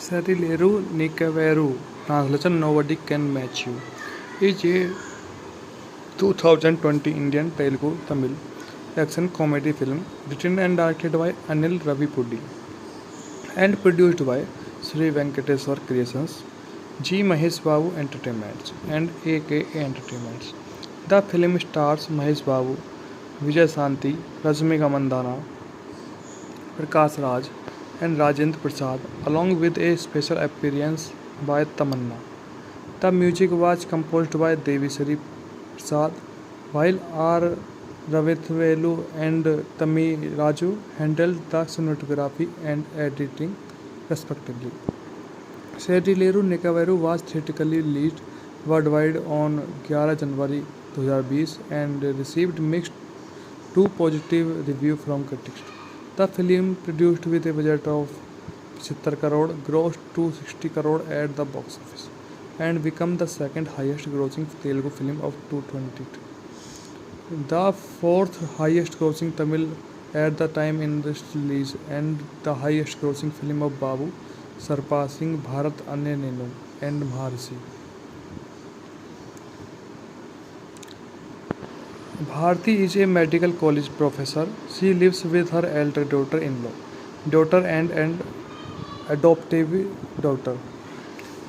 Sarileru Nikaveru, translation Nobody Can Match You, is a 2020 Indian Telugu Tamil action comedy film written and directed by Anil Ravipudi and produced by Sri Venkateswar Creations, G. Mahesh Babu Entertainments and AKA Entertainments. The film stars Mahesh Babu, Vijay Santi, Rashmika Mandana, Prakash Raj, and Rajendra Prasad, along with a special appearance by Tamanna. The music was composed by Devi Sri Prasad, while R. Ravithvelu and Tammi Raju handled the cinematography and editing respectively. Sarileru Nikaveru was theatrically released worldwide on 11 January 2020 and received mixed to positive review from critics. The film, produced with a budget of 75 crore, grossed 260 crore at the box office and became the second highest grossing Telugu film of 2022. The fourth highest grossing Tamil at the time in this release and the highest grossing film of Babu, surpassing Bharat Ane Nenu and Maharshi. Bharti is a medical college professor. She lives with her elder daughter and adoptive daughter.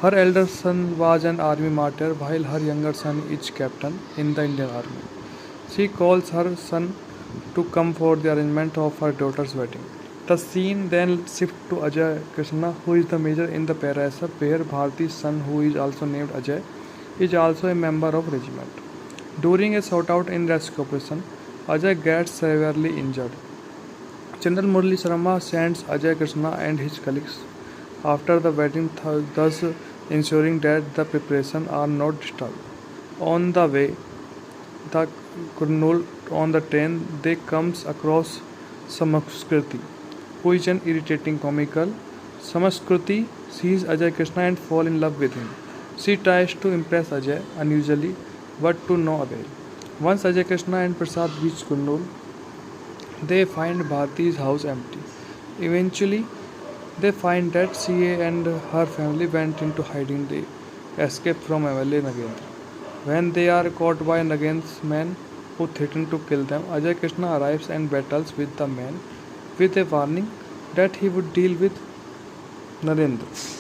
Her elder son was an army martyr while her younger son is captain in the Indian Army. She calls her son to come for the arrangement of her daughter's wedding. The scene then shifts to Ajay Krishna, who is the major in the Parasar, where Bharti's son, who is also named Ajay, is also a member of regiment. During a shootout in rescue operation, Ajay gets severely injured. General Murali Sharma sends Ajay Krishna and his colleagues after the wedding, thus ensuring that the preparations are not disturbed. On the way, the Kurnool on the train, they comes across Samaskriti, who is an irritating comical. Samaskriti sees Ajay Krishna and falls in love with him. She tries to impress Ajay unusually, but to no avail. Once Ajay Krishna and Prasad reach Kurnool, they find Bharti's house empty. Eventually, they find that she and her family went into hiding. They escape from MLA Nagendra. When they are caught by Nagendra's men who threaten to kill them, Ajay Krishna arrives and battles with the men with a warning that he would deal with Narendra.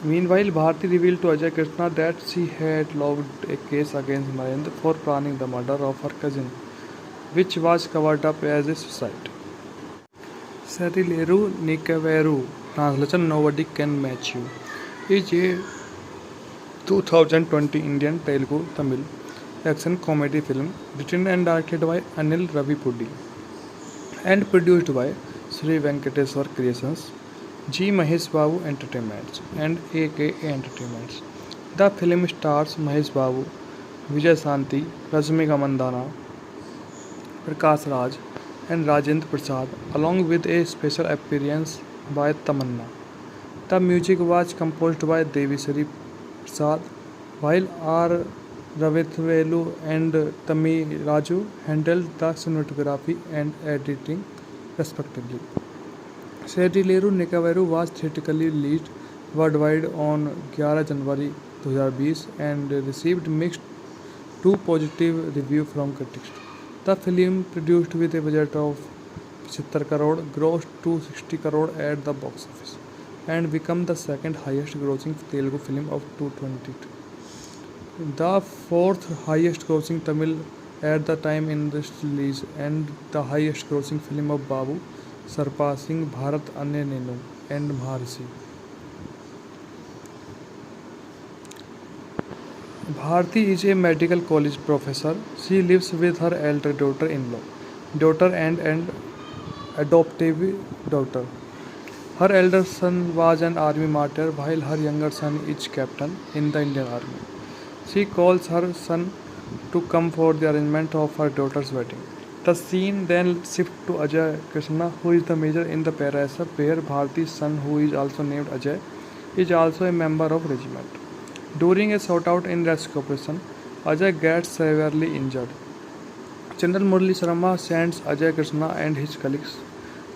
Meanwhile, Bharti revealed to Ajay Krishna that she had logged a case against Narendra for planning the murder of her cousin, which was covered up as a suicide. Sarileru Nikaveru, translation Nobody Can Match You, is a 2020 Indian Telugu Tamil action comedy film written and directed by Anil Ravipudi and produced by Sri Venkateswar Creations, G. Mahesh Babu Entertainments and AKA Entertainments. The film stars Mahesh Babu, Vijay Santi, Rashmika Mandana, Prakash Raj, and Rajendra Prasad, along with a special appearance by Tamanna. The music was composed by Devi Sri Prasad, while R. Ravithvelu and Tammi Raju handled the cinematography and editing respectively. Sarileru Nikaveru was theatrically released worldwide on 11 January 2020 and received mixed to positive review from critics. The film, produced with a budget of 75 crore, grossed 260 crore at the box office and became the second highest grossing Telugu film of 2022. The fourth highest grossing Tamil at the time in this release and the highest grossing film of Babu, surpassing Bharat Ane Nenu and Maharshi. Bharti is a medical college professor. She lives with her elder daughter and adoptive daughter. Her elder son was an army martyr while her younger son is captain in the Indian Army. She calls her son to come for the arrangement of her daughter's wedding. The scene then shifts to Ajay Krishna, who is the major in the Parasar, where Bharti's son, who is also named Ajay, is also a member of regiment. During a shootout in rescue operation, Ajay gets severely injured. General Murali Sharma sends Ajay Krishna and his colleagues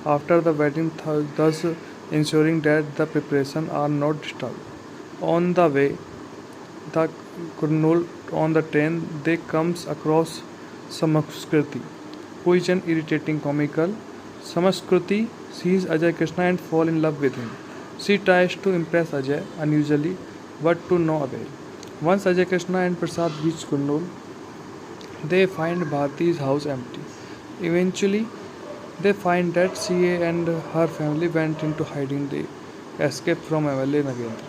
after the wedding, thus ensuring that the preparations are not disturbed. On the way, the Kurnool on the train, they comes across Samaskriti, who is an irritating comical. Samaskriti sees Ajay Krishna and fall in love with him. She tries to impress Ajay unusually, but to no avail. Once Ajay Krishna and Prasad reach Kurnool, they find Bharti's house empty. Eventually, they find that she and her family went into hiding. They escape from MLA Nagendra.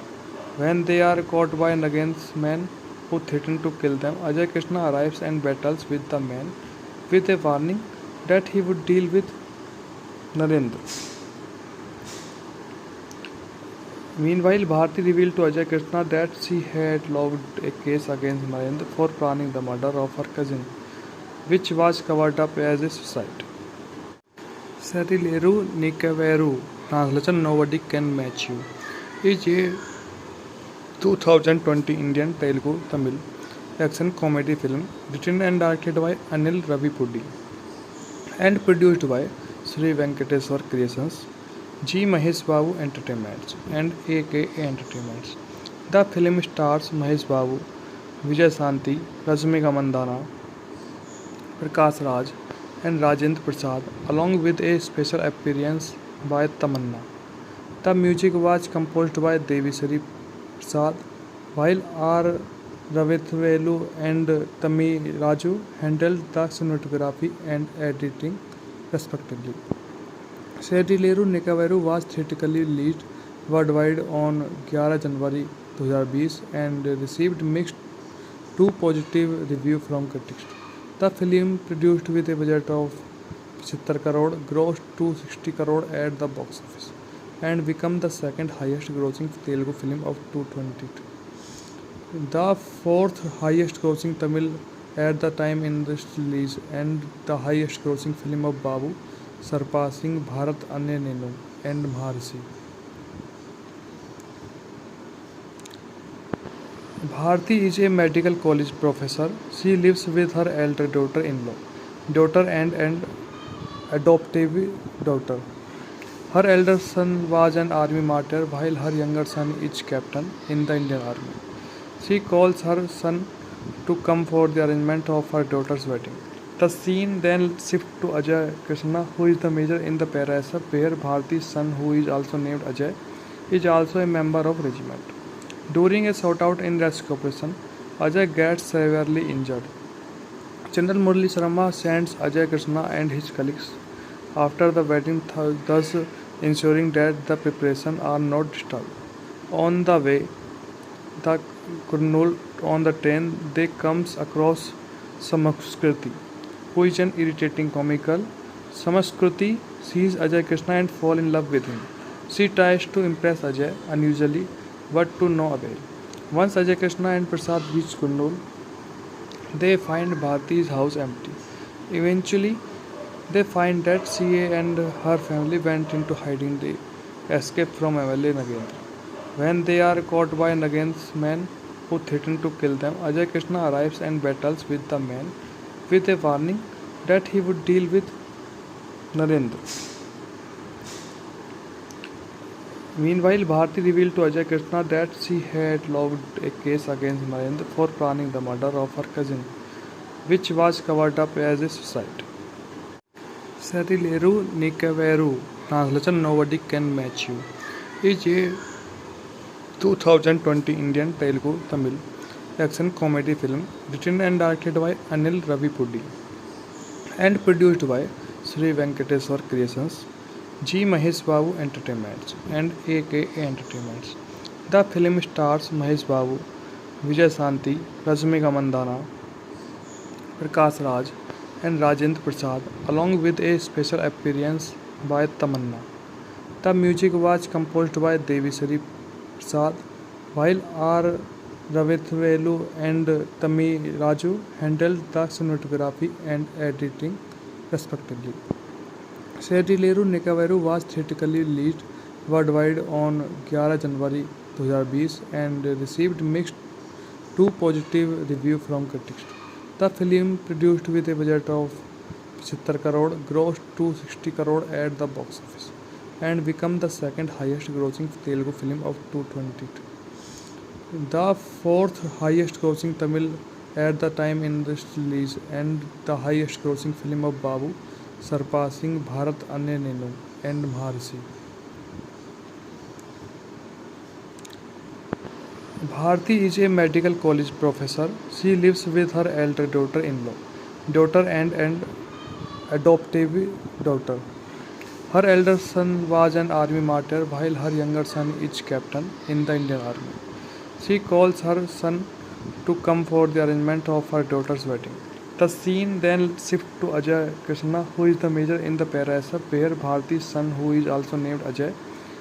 When they are caught by Nagendra's men who threaten to kill them, Ajay Krishna arrives and battles with the men with a warning that he would deal with Narendra. Meanwhile, Bharti revealed to Ajay Krishna that she had logged a case against Narendra for planning the murder of her cousin, which was covered up as a suicide. Serileru Nikaveru, translation Nobody Can Match You, is a 2020 Indian Telugu Tamil action comedy film written and directed by Anil Ravipudi and produced by Sri Venkateswar Creations, G. Mahesh Babu Entertainments and AKA Entertainments. The film stars Mahesh Babu, Vijay Santi, Rashmika Mandana, Prakash Raj and Rajendra Prasad along with a special appearance by Tamanna. The music was composed by Devi Sri Prasad, while R. Ravithvelu and Tammi Raju handled the cinematography and editing respectively. Serileru Nikaveru was theatrically released worldwide on 11 January 2020 and received mixed to positive review from critics. The film, produced with a budget of 75 crore, grossed 260 crore at the box office and became the second highest grossing Telugu film of 2022. The fourth highest grossing Tamil at the time in its release and the highest grossing film of Babu, surpassing Bharat Ane Nenu and Maharshi. Bharti is a medical college professor. She lives with her elder daughter and adoptive daughter. Her elder son was an army martyr while her younger son is captain in the Indian Army. She calls her son to come for the arrangement of her daughter's wedding. The scene then shifts to Ajay Krishna, who is the major in the Parasar, where Bharti's son, who is also named Ajay, is also a member of regiment. During a shootout in rescue operation, Ajay gets severely injured. General Murali Sharma sends Ajay Krishna and his colleagues after the wedding, thus ensuring that the preparations are not disturbed. On the way, the Kurnool on the train, they comes across Samaskriti, who is an irritating comical. Samaskriti sees Ajay Krishna and fall in love with him. She tries to impress Ajay unusually, but to no avail. Once Ajay Krishna and Prasad reach Kurnool, they find Bharti's house empty. Eventually, they find that she and her family went into hiding. They escape from MLA Nagendra. When they are caught by Nagendra's men who threaten to kill them, Ajay Krishna arrives and battles with the men with a warning that he would deal with Narendra. Meanwhile, Bharti revealed to Ajay Krishna that she had logged a case against Narendra for planning the murder of her cousin, which was covered up as a suicide. Serileru Nikaveru, translation Nobody Can Match You, is a 2020 Indian Telugu Tamil action comedy film written and directed by Anil Ravipudi and produced by Sri Venkateswar Creations, G. Mahesh Babu Entertainments and AKA Entertainments. The film stars Mahesh Babu, Vijay Santi, Rashmika Mandana, Prakash Raj and Rajendra Prasad along with a special appearance by Tamanna. The music was composed by Devi Sri Prasad, while R. Ravithvelu and Tammi Raju handled the cinematography and editing respectively. Serileru Nikaveru was theatrically released worldwide on 11 January 2020 and received mixed to positive review from critics. The film, produced with a budget of 75 crore, grossed 260 crore at the box office, and become the second highest grossing Telugu film of 2022. The fourth highest grossing Tamil at the time in its release, and the highest grossing film of Babu, surpassing Bharat Ane Nenu and Maharshi. Bharti is a medical college professor. She lives with her elder daughter and adoptive daughter. Her elder son was an army martyr, while her younger son is captain in the Indian Army. She calls her son to come for the arrangement of her daughter's wedding. The scene then shifts to Ajay Krishna, who is the major in the ParaSF, where Bharti's son, who is also named Ajay,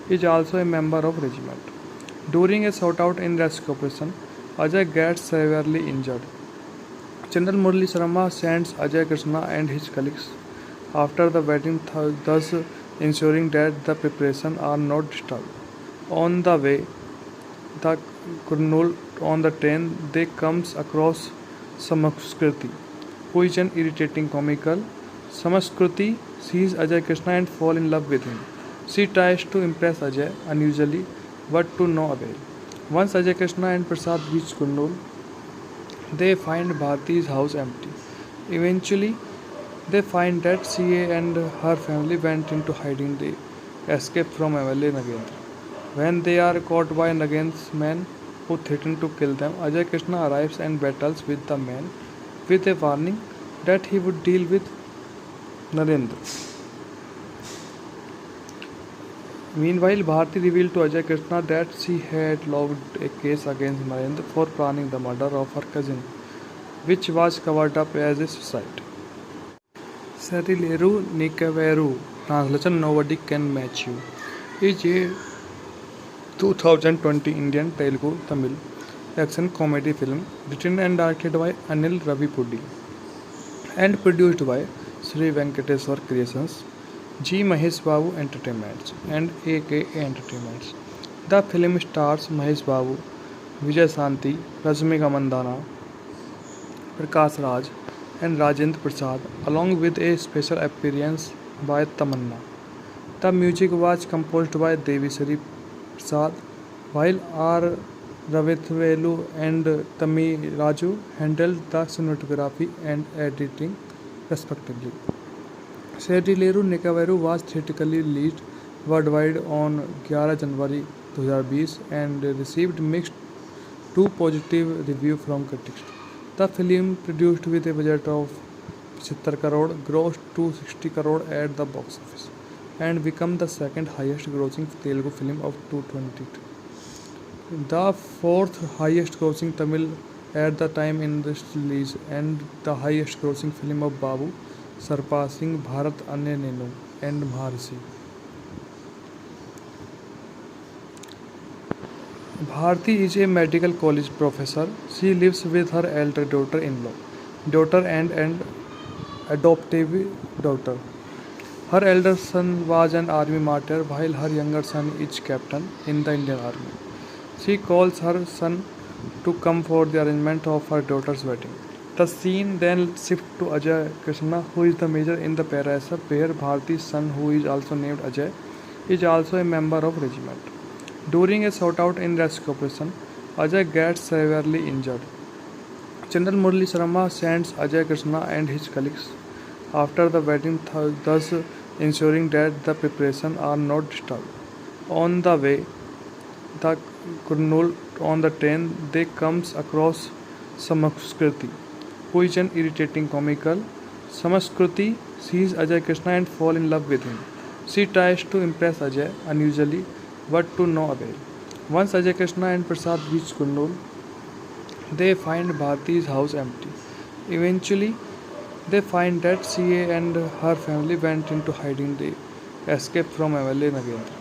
is also a member of regiment. During a shootout in rescue operation, Ajay gets severely injured. General Murali Sharma sends Ajay Krishna and his colleagues after the wedding, thus ensuring that the preparations are not disturbed. On the way, the Kurnool on the train, they comes across Samaskriti, who is an irritating comical. Samaskriti sees Ajay Krishna and falls in love with him. She tries to impress Ajay unusually, but to no avail. Once Ajay Krishna and Prasad reach Kurnool, they find Bharti's house empty. Eventually, they find that she and her family went into hiding. They escape from MLA Nagendra. When they are caught by Nagendra's men who threaten to kill them, Ajay Krishna arrives and battles with the men with a warning that he would deal with Narendra. Meanwhile, Bharti revealed to Ajay Krishna that she had logged a case against Narendra for planning the murder of her cousin, which was covered up as a suicide. Serileru Nikaveru, translation Nobody Can Match You, is a 2020 Indian Telugu Tamil action comedy film written and directed by Anil Ravipudi and produced by Sri Venkateswar Creations, G. Mahesh Babu Entertainments and AKA Entertainments. The film stars Mahesh Babu, Vijay Santi, Rashmika Mandana, Prakash Raj and Rajendra Prasad, along with a special appearance by Tamanna. The music was composed by Devi Sri Prasad, while R. Ravithvelu and Tammi Raju handled the cinematography and editing respectively. Serileru Nikaveru was theatrically released worldwide on 11 January 2020 and received mixed to positive review from critics. The film, produced with a budget of 75 crore, grossed 260 crore at the box office and become the second highest grossing Telugu film of 2022. The fourth highest grossing Tamil at the time in its release, and the highest grossing film of Babu, surpassing Bharat Ane Nenu and Maharshi. Bharti is a medical college professor. She lives with her elder daughter and adoptive daughter. Her elder son was an army martyr, while her younger son is captain in the Indian Army. She calls her son to come for the arrangement of her daughter's wedding. The scene then shifts to Ajay Krishna, who is the major in the ParaSF, where Bharti's son, who is also named Ajay, is also a member of regiment. During a shootout in rescue operation, Ajay gets severely injured. General Murali Sharma sends Ajay Krishna and his colleagues after the wedding, thus ensuring that the preparations are not disturbed. On the way, the Kurnool on the train, they comes across Samaskriti, who is an irritating comical. Samaskriti sees Ajay Krishna and falls in love with him. She tries to impress Ajay unusually, but to no avail. Once Ajay Krishna and Prasad reach Kurnool, they find Bharti's house empty. Eventually, they find that she and her family went into hiding. They escape from MLA Nagendra.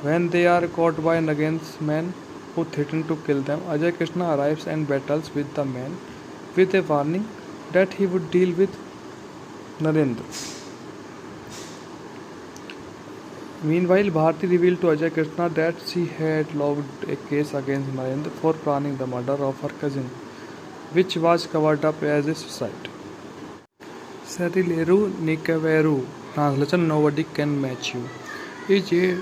When they are caught by Nagendra's men who threaten to kill them, Ajay Krishna arrives and battles with the men with a warning that he would deal with Narendra. Meanwhile, Bharti revealed to Ajay Krishna that she had logged a case against Narendra for planning the murder of her cousin, which was covered up as a suicide. Satileru Nikaveru, translation Nobody Can Match You, is a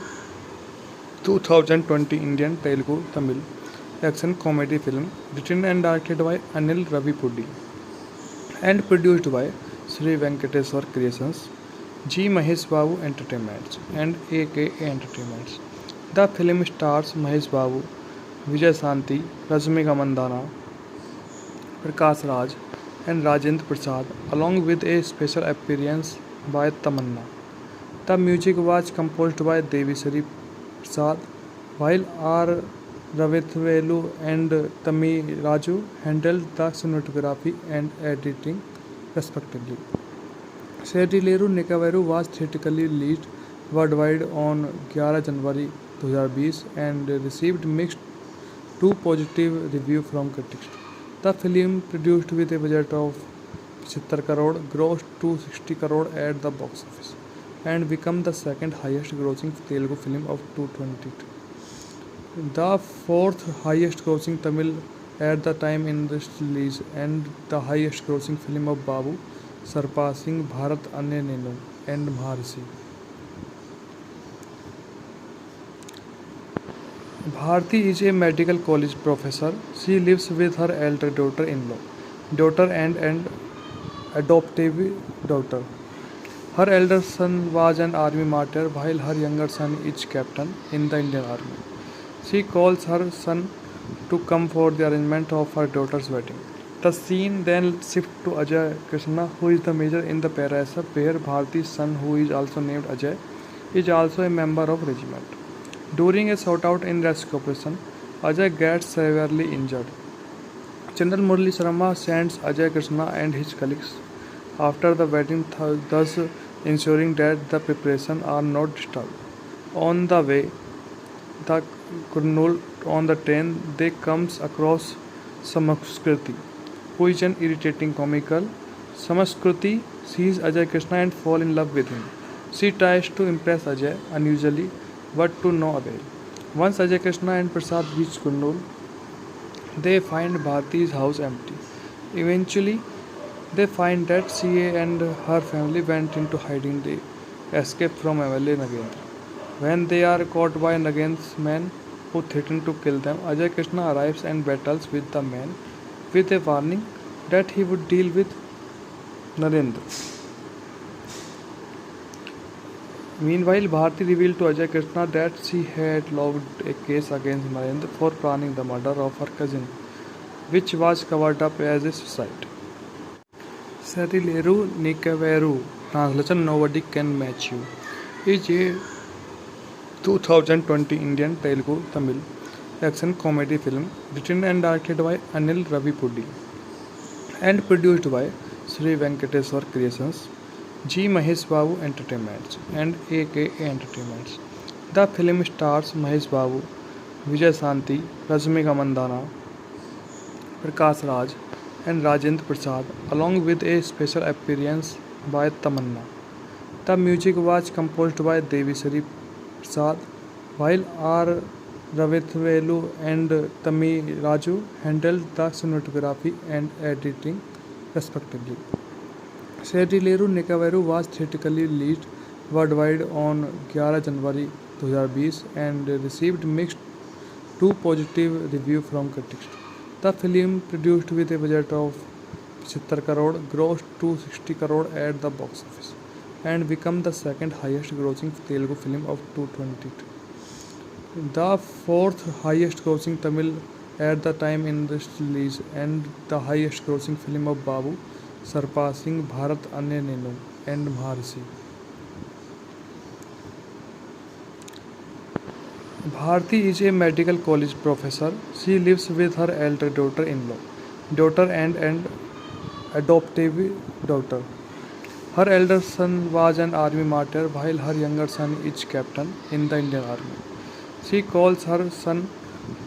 2020 Indian Telugu Tamil action comedy film written and directed by Anil Ravipudi and produced by Sri Venkateswar Creations, G. Mahesh Babu Entertainments, and AKA Entertainments. The film stars Mahesh Babu, Vijay Santi, Rashmika Mandana, Prakash Raj, and Rajendra Prasad, along with a special appearance by Tamanna. The music was composed by Devisri Prasad, while R. Ravithvelu and Tammi Raju handled the cinematography and editing respectively. Setileru Nikavaru was theatrically released worldwide on 11 January 2020 and received mixed to positive review from critics. The film, produced with a budget of 75 crore, grossed 260 crore at the box office and became the second highest grossing Telugu film of 2022. The fourth highest grossing Tamil at the time in its release and the highest grossing film of Babu, surpassing Bharat Anye Nenu and Maharshi. Bharti is a medical college professor. She lives with her elder daughter and adoptive daughter. Her elder son was an army martyr while her younger son is captain in the Indian Army. She calls her son to come for the arrangement of her daughter's wedding. The scene then shifts to Ajay Krishna, who is the major in the ParaSF, where Bharti's son, who is also named Ajay, is also a member of regiment. During a shootout in rescue operation, Ajay gets severely injured. General Murali Sharma sends Ajay Krishna and his colleagues after the wedding, thus ensuring that the preparations are not disturbed. On the way, the Kurnool on the train, they comes across Samaskriti, who is an irritating comical. Samaskriti sees Ajay Krishna and falls in love with him. She tries to impress Ajay unusually, but to no avail. Once Ajay Krishna and Prasad reach Kurnool, they find Bharti's house empty. Eventually, they find that she and her family went into hiding. They escape from MLA Nagendra. When they are caught by Nagendra's men who threaten to kill them, Ajay Krishna arrives and battles with the men with a warning that he would deal with Narendra. Meanwhile, Bharti revealed to Ajay Krishna that she had logged a case against Narendra for planning the murder of her cousin, which was covered up as a suicide. Satileru Nikaveru, translation Nobody Can Match You, is a 2020 Indian Telugu Tamil action comedy film written and directed by Anil Ravipudi and produced by Sri Venkateswar Creations, G. Mahesh Babu Entertainments, and AKA Entertainments. The film stars Mahesh Babu, Vijay Santi, Rashmika Mandana, Prakash Raj, and Rajendra Prasad, along with a special appearance by Tamanna. The music was composed by Devisri Prasad, while R. Ravithvelu and Tammi Raju handled the cinematography and editing respectively. Setileru Nikavaru was theatrically released worldwide on 11 January 2020 and received mixed to positive review from critics. The film, produced with a budget of 75 crore, grossed 260 crore at the box office and became the second highest grossing Telugu film of 2022. The fourth highest grossing Tamil at the time in its release and the highest grossing film of Babu, surpassing Bharat Anye Nenu and Maharshi. Bharti is a medical college professor. She lives with her elder daughter and adoptive daughter. Her elder son was an army martyr while her younger son is captain in the Indian Army. She calls her son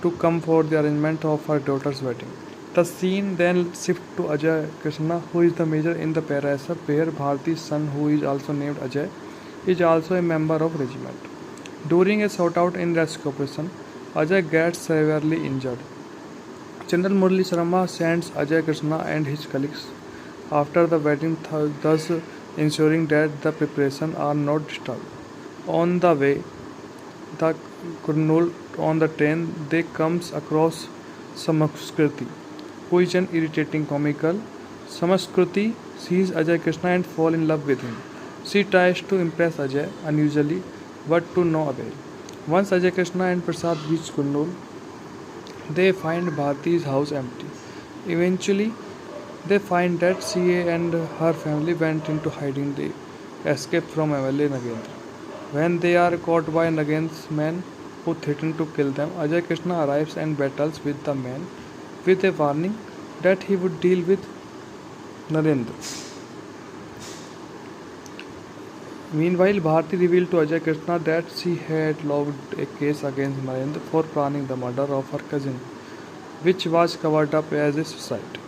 to come for the arrangement of her daughter's wedding. The scene then shifts to Ajay Krishna, who is the major in the ParaSF, where Bharti's son, who is also named Ajay, is also a member of regiment. During a shootout in rescue operation, Ajay gets severely injured. General Murali Sharma sends Ajay Krishna and his colleagues after the wedding, thus ensuring that the preparations are not disturbed. On the way, the Kurnool on the train, they comes across Samaskriti, who is an irritating comical. Samaskriti sees Ajay Krishna and fall in love with him. She tries to impress Ajay unusually, but to no avail. Once Ajay Krishna and Prasad reach Kurnool, they find Bharti's house empty. Eventually, they find that she and her family went into hiding. They escape from MLA Nagendra. When they are caught by Nagend's men who threaten to kill them, Ajay Krishna arrives and battles with the men with a warning that he would deal with Narendra. Meanwhile, Bharti revealed to Ajay Krishna that she had logged a case against Narendra for planning the murder of her cousin, which was covered up as a suicide.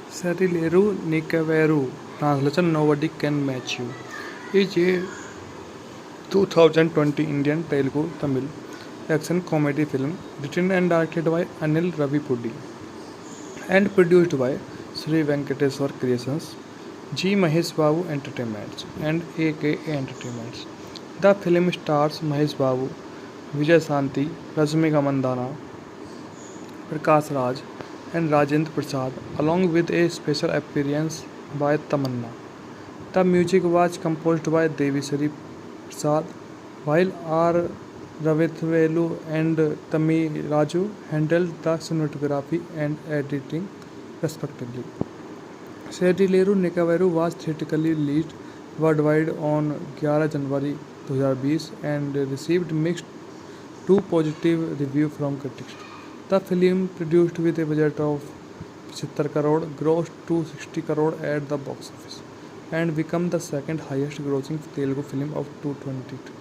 Serileru Nikaveru, translation Nobody Can Match You, is a 2020 Indian Telugu Tamil action comedy film written and directed by Anil Ravipudi and produced by Sri Venkateswar Creations, G. Mahesh Babu Entertainments, and AKA Entertainments. The film stars Mahesh Babu, Vijay Santi, Rashmika Mandana, Prakash Raj, and Rajendra Prasad, along with a special appearance by Tamanna. The music was composed by Devi Sri Prasad, while R. Ravithvelu and Tammi Raju handled the cinematography and editing respectively. Serileru Nikaveru was theatrically released worldwide on 11 January 2020 and received mixed to positive review from critics. The film, produced with a budget of 75 crore, grossed 260 crore at the box office and became the second highest grossing Telugu film of 2022.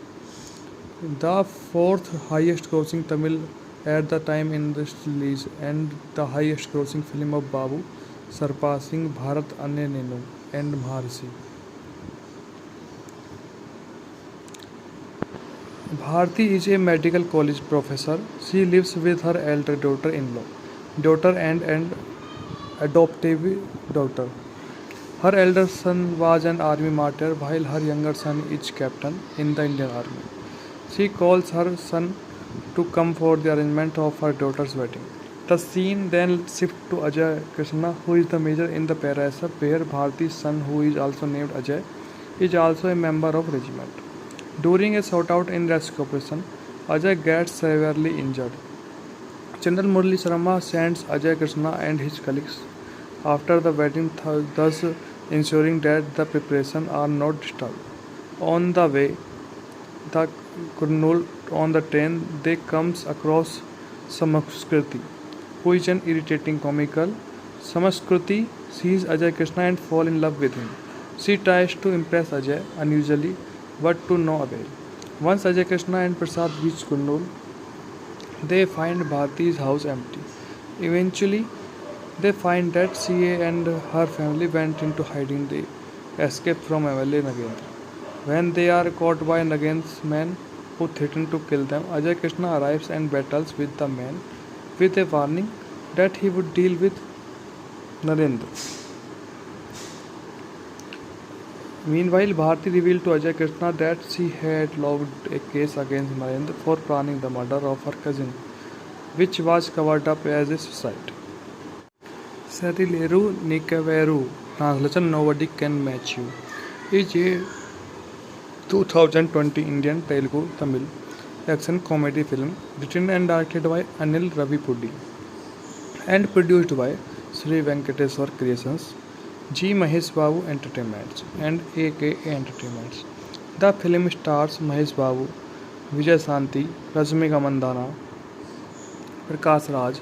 The fourth highest grossing Tamil at the time in its release and the highest grossing film of Babu, surpassing Bharat Ane Nenu and Maharshi. Bharti is a medical college professor. She lives with her elder daughter and adoptive daughter. Her elder son was an army martyr while her younger son is captain in the Indian Army. She calls her son to come for the arrangement of her daughter's wedding. The scene then shifts to Ajay Krishna, who is the major in the ParaSF, where Bharti's son, who is also named Ajay, is also a member of regiment. During a shootout in rescue operation, Ajay gets severely injured. General Murali Sharma sends Ajay Krishna and his colleagues after the wedding, thus ensuring that the preparations are not disturbed. On the way, the Kurnool on the train, they comes across Samaskriti, who is an irritating comical. Samaskriti sees Ajay Krishna and fall in love with him. She tries to impress Ajay unusually, but to no avail. Once Ajay Krishna and Prasad reach Kurnool, they find Bharti's house empty. Eventually, they find that she and her family went into hiding. They escape from MLA Nagendra. When they are caught by Nagend's men who threaten to kill them, Ajay Krishna arrives and battles with the men with a warning that he would deal with Narendra. Meanwhile, Bharti revealed to Ajay Krishna that she had logged a case against Narendra for planning the murder of her cousin, which was covered up as a suicide. Serileru Nikaveru, translation Nobody Can Match You, is a 2020 Indian Telugu Tamil action comedy film written and directed by Anil Ravipudi and produced by Sri Venkateswar Creations, G. Mahesh Babu Entertainments, and AKA Entertainments. The film stars Mahesh Babu, Vijay Santi, Rashmika Mandana, Prakash Raj,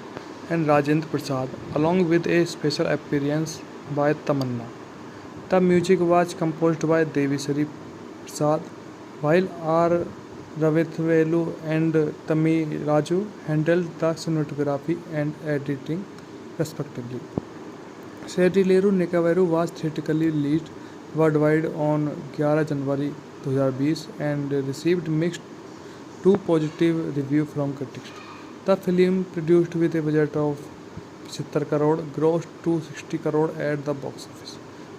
and Rajendra Prasad, along with a special appearance by Tamanna. The music was composed by Devi Sri Prasad, while R. Ravithvelu and Tammi Raju handled the cinematography and editing respectively. Serileru Nikaveru was theatrically released worldwide on 11 January 2020 and received mixed to positive review from critics. The film, produced with a budget of 75 crore, grossed 260 crore at the box office,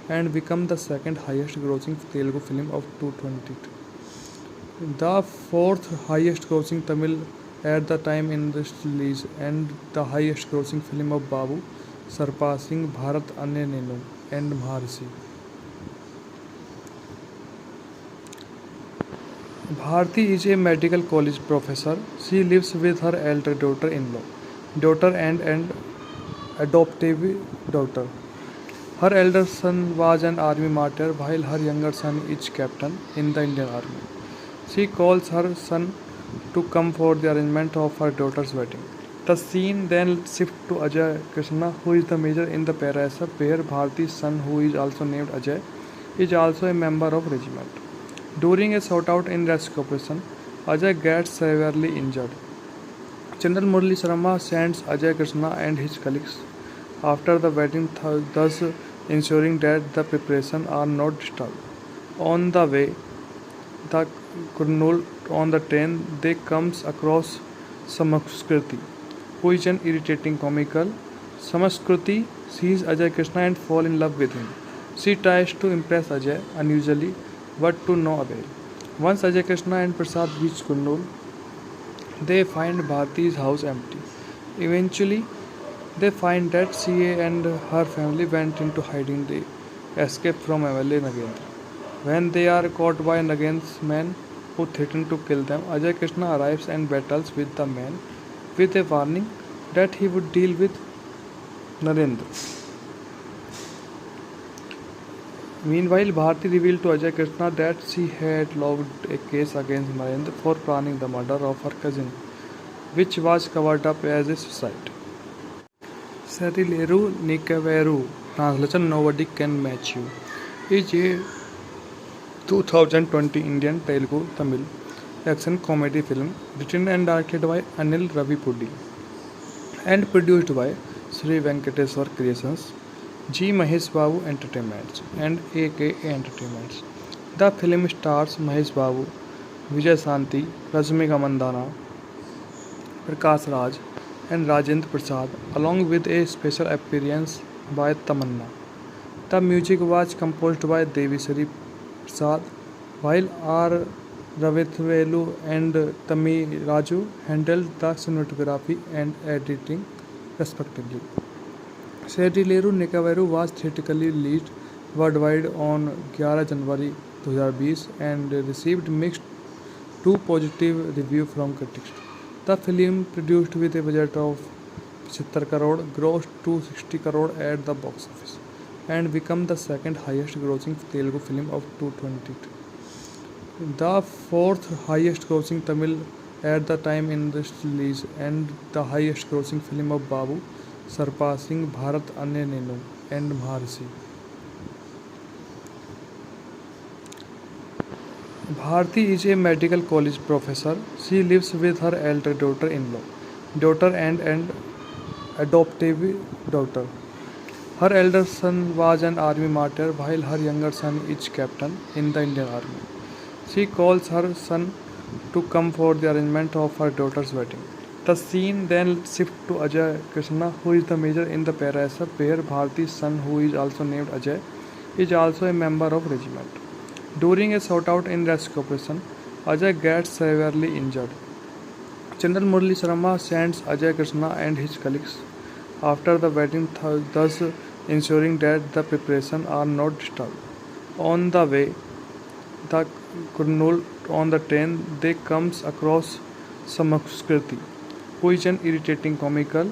and become the second highest grossing Telugu film of 2022. The fourth highest grossing Tamil at the time in its release, and the highest grossing film of Babu, surpassing Bharat Ane Nenu and Maharshi. Bharti is a medical college professor. She lives with her elder daughter and adoptive daughter. Her elder son was an army martyr, while her younger son is captain in the Indian Army. She calls her son to come for the arrangement of her daughter's wedding. The scene then shifts to Ajay Krishna, who is the major in the ParaSF, where Bharti's son, who is also named Ajay, is also a member of regiment. During a shootout in rescue operation, Ajay gets severely injured. General Murali Sharma sends Ajay Krishna and his colleagues after the wedding, thus ensuring that the preparations are not disturbed. On the way, the Kurnool on the train, they comes across Samaskriti, who is an irritating comical. Samaskriti sees Ajay Krishna and falls in love with him. She tries to impress Ajay unusually, but to no avail. Once Ajay Krishna and Prasad reach Kurnool, they find Bharti's house empty. Eventually, they find that she and her family went into hiding. They escape from MLA Nagendra. When they are caught by Nagend's men who threaten to kill them, Ajay Krishna arrives and battles with the men with a warning that he would deal with Narendra. Meanwhile, Bharti revealed to Ajay Krishna that she had logged a case against Narendra for planning the murder of her cousin, which was covered up as a suicide. Serileru Nikaveru, translation Nobody Can Match You, is a 2020 Indian Telugu Tamil action comedy film written and directed by Anil Ravipudi and produced by Sri Venkateswar Creations, G. Mahesh Babu Entertainments and AKA Entertainments. The film stars Mahesh Babu, Vijay Santi, Rashmika Mandana, Prakash Raj and Rajendra Prasad, along with a special appearance by Tamanna. The music was composed by Devisri Prasad, while R. Ravithvelu and Tammi Raju handled the cinematography and editing respectively. Serileru Nikaveru was theatrically released worldwide on 11 January 2020 and received mixed to positive review from critics. The film, produced with a budget of 75 crore, grossed 260 crore at the box office and become the second highest grossing Telugu film of 2022. The fourth highest grossing Tamil at the time in its release, and the highest grossing film of Babu, surpassing Bharat Ane Nenu and Maharshi. Bharti is a medical college professor. She lives with her elder daughter and adoptive daughter. Her elder son was an army martyr, while her younger son is captain in the Indian Army. She calls her son to come for the arrangement of her daughter's wedding. The scene then shifts to Ajay Krishna, who is the major in the ParaSF, where Bharti's son, who is also named Ajay, is also a member of regiment. During a shootout in rescue operation, Ajay gets severely injured. General Murali Sharma sends Ajay Krishna and his colleagues after the wedding, thus ensuring that the preparations are not disturbed. On the way, the Kurnool on the train, they comes across Samaskriti, who is an irritating comical.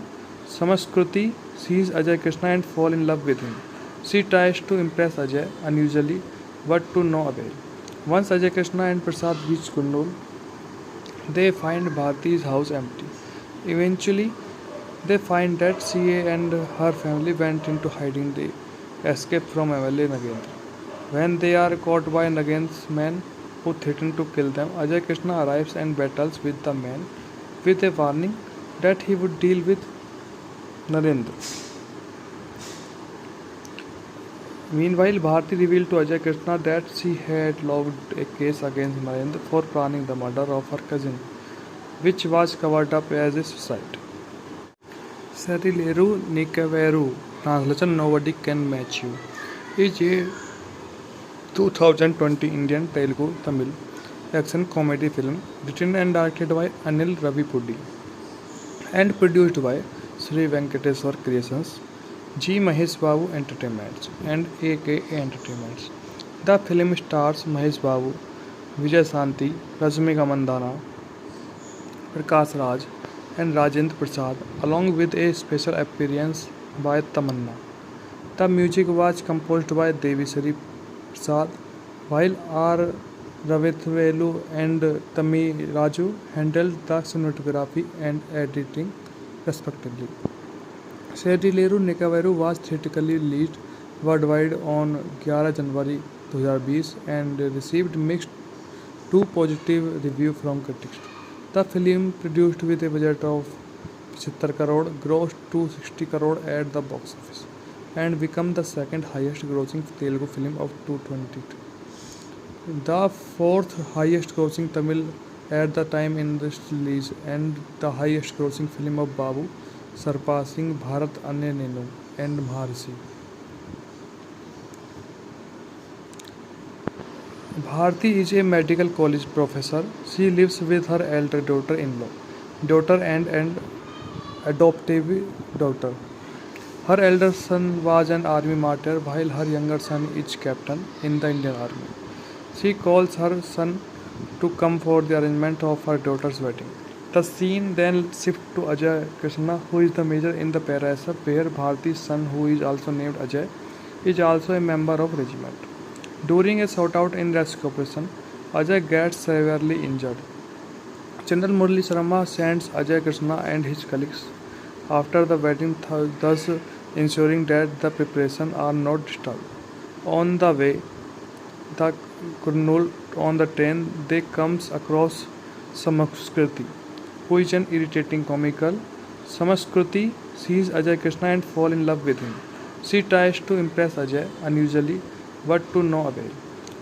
Samaskriti sees Ajay Krishna and falls in love with him. She tries to impress Ajay unusually, but to no avail. Once Ajay Krishna and Prasad reach Kurnool, they find Bharti's house empty. Eventually, they find that she and her family went into hiding. They escape from MLA Nagendra. When they are caught by Nagend's men who threaten to kill them, Ajay Krishna arrives and battles with the men with a warning that he would deal with Narendra. Meanwhile, Bharti revealed to Ajay Krishna that she had logged a case against Narendra for planning the murder of her cousin, which was covered up as a suicide. Sarileru Nikaveru, translation Nobody Can Match You, is a 2020 Indian Telugu Tamil action comedy film written and directed by Anil Ravipudi and produced by Sri Venkateswar Creations, G. Mahesh Babu Entertainments, and AKA Entertainments. The film stars Mahesh Babu, Vijay Santi, Rashmika Mandana, Prakash Raj, and Rajendra Prasad, along with a special appearance by Tamanna. The music was composed by Devisri Prasad, while R. Ravithvelu and Tammi Raju handled the cinematography and editing respectively. Sarileru Nikaveru was theatrically released worldwide on 11 January 2020 and received mixed to positive review from critics. The film, produced with a budget of 75 crore, grossed 260 crore at the box office and became the second highest grossing Telugu film of 2022. The fourth highest grossing Tamil at the time in its release and the highest grossing film of Babu, surpassing Bharat Anya Nenu and Maharshi. Bharti is a medical college professor. She lives with her elder daughter and adoptive daughter. Her elder son was an army martyr while her younger son is captain in the Indian Army. She calls her son to come for the arrangement of her daughter's wedding. The scene then shifts to Ajay Krishna, who is the major in the Parasar, where Bharti's son, who is also named Ajay, is also a member of regiment. During a shootout in rescue operation, Ajay gets severely injured. General Murali Sharma sends Ajay Krishna and his colleagues after the wedding, thus ensuring that the preparations are not disturbed. On the way, the Kurnool on the train, they comes across Samaskriti, who is an irritating comical. Samaskriti sees Ajay Krishna and falls in love with him. She tries to impress Ajay unusually, but to no avail.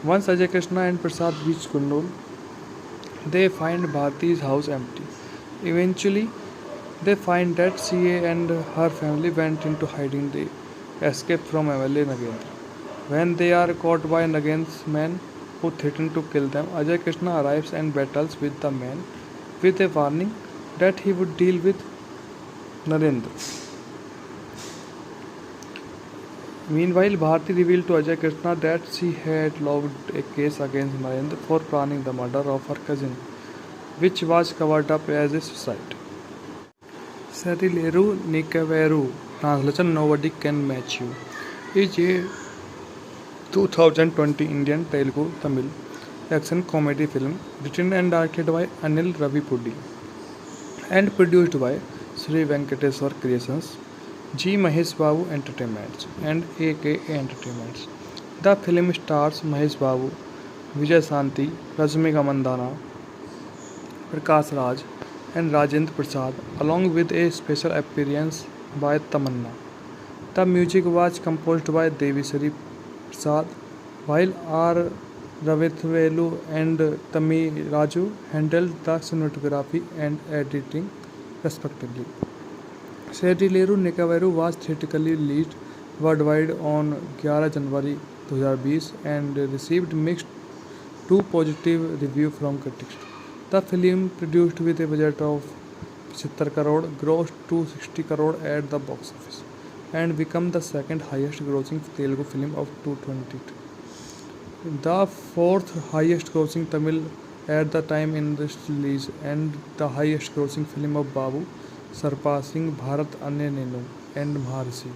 Once Ajay Krishna and Prasad reach Kurnool, they find Bharti's house empty. Eventually, they find that she and her family went into hiding. They escape from MLA Nagendra. When they are caught by Nagendra's men who threaten to kill them, Ajay Krishna arrives and battles with the men with a warning that he would deal with Narendra. Meanwhile, Bharti revealed to Ajay Krishna that she had logged a case against Narendra for planning the murder of her cousin, which was covered up as a suicide. Sarileru Nikaveru, translation Nobody Can Match You, is a 2020 Indian Telugu Tamil action comedy film written and directed by Anil Ravipudi and produced by Sri Venkateswar Creations, G. Mahesh Babu Entertainments, and AKA Entertainments. The film stars Mahesh Babu, Vijay Santi, Rashmika Mandana, Prakash Raj, and Rajendra Prasad, along with a special appearance by Tamanna. The music was composed by Devisri Prasad, while R. Ravithvelu and Tammi Raju handled the cinematography and editing respectively. Sarileru Nikaveru was theatrically released worldwide on 11 January 2020 and received mixed to positive review from critics. The film, produced with a budget of 75 crore, grossed 260 crore at the box office and became the second highest grossing Telugu film of 2022. The fourth highest grossing Tamil at the time in its release and the highest grossing film of Babu, surpassing Bharat Anya Nenu and Maharshi.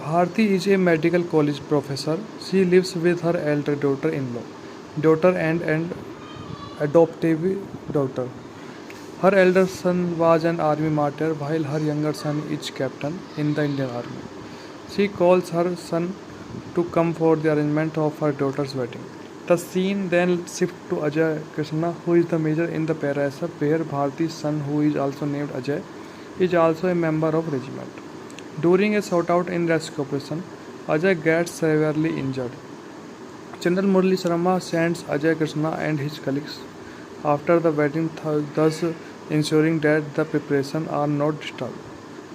Bharti is a medical college professor. She lives with her elder daughter and adoptive daughter. Her elder son was an army martyr while her younger son is captain in the Indian Army. She calls her son to come for the arrangement of her daughter's wedding. The scene then shifts to Ajay Krishna, who is the major in the Parasar, where Bharti's son, who is also named Ajay, is also a member of regiment. During a shootout in rescue operation, Ajay gets severely injured. General Murali Sharma sends Ajay Krishna and his colleagues after the wedding, thus ensuring that the preparations are not disturbed.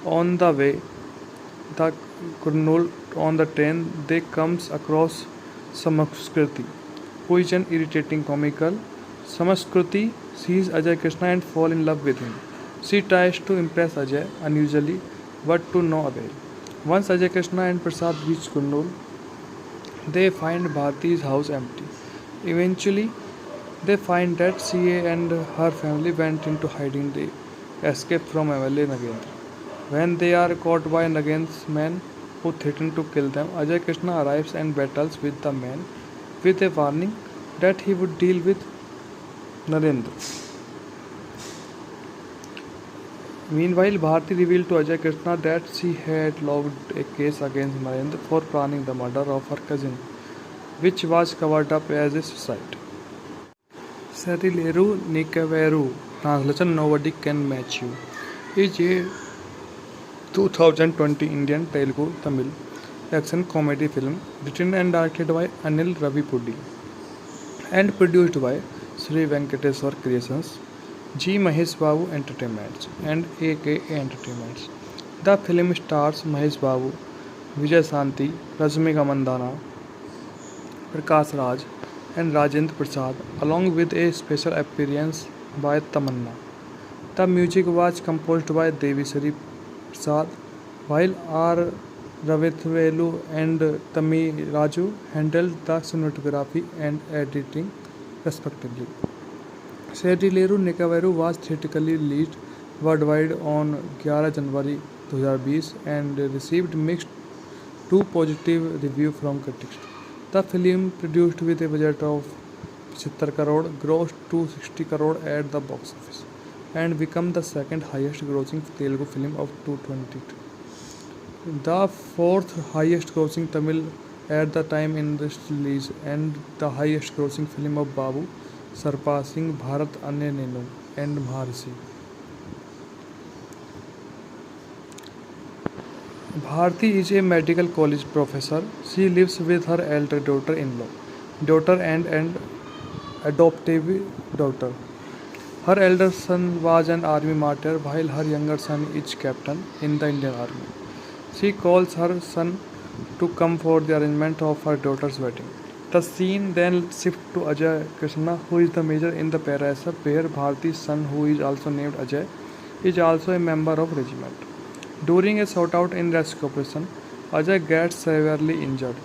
On the way, the Kurnool on the train, they comes across Samaskriti, who is an irritating comical. Samaskriti sees Ajay Krishna and fall in love with him. She tries to impress Ajay unusually, but to no avail. Once Ajay Krishna and Prasad reach Kurnool, they find Bharti's house empty. Eventually, they find that she and her family went into hiding. They escape from MLA Nagendra. When they are caught by Nagend's men who threaten to kill them, Ajay Krishna arrives and battles with the men with a warning that he would deal with Narendra. Meanwhile, Bharti revealed to Ajay Krishna that she had logged a case against Narendra for planning the murder of her cousin, which was covered up as a suicide. Serileru Nikaveru, translation Nobody Can Match You, is a 2020 Indian Telugu Tamil action comedy film written and directed by Anil Ravipudi and produced by Sri Venkateswar Creations, G. Mahesh Babu Entertainments and AKA Entertainments. The film stars Mahesh Babu, Vijay Santi, Rashmika Mandana, Prakash Raj and Rajendra Prasad along with a special appearance by Tamanna. The music was composed by Devi Sri Prasad, while R. Ravithvelu and Tami Raju handled the cinematography and editing respectively. Serileru Nikaveru was theatrically released worldwide on 11 January 2020 and received mixed to positive review from critics. The film, produced with a budget of 75 crore, grossed 260 crore at the box office and became the second highest grossing Telugu film of 2022. The fourth highest grossing Tamil at the time in its release and the highest grossing film of Babu, surpassing Bharat Ane Nenu and Maharshi. Bharti is a medical college professor. She lives with her elder daughter and adoptive daughter. Her elder son was an army martyr while her younger son is captain in the Indian Army. She calls her son to come for the arrangement of her daughter's wedding. The scene then shifts to Ajay Krishna, who is the major in the Parasar, where Bharti's son, who is also named Ajay, is also a member of regiment. During a shootout in rescue operation, Ajay gets severely injured.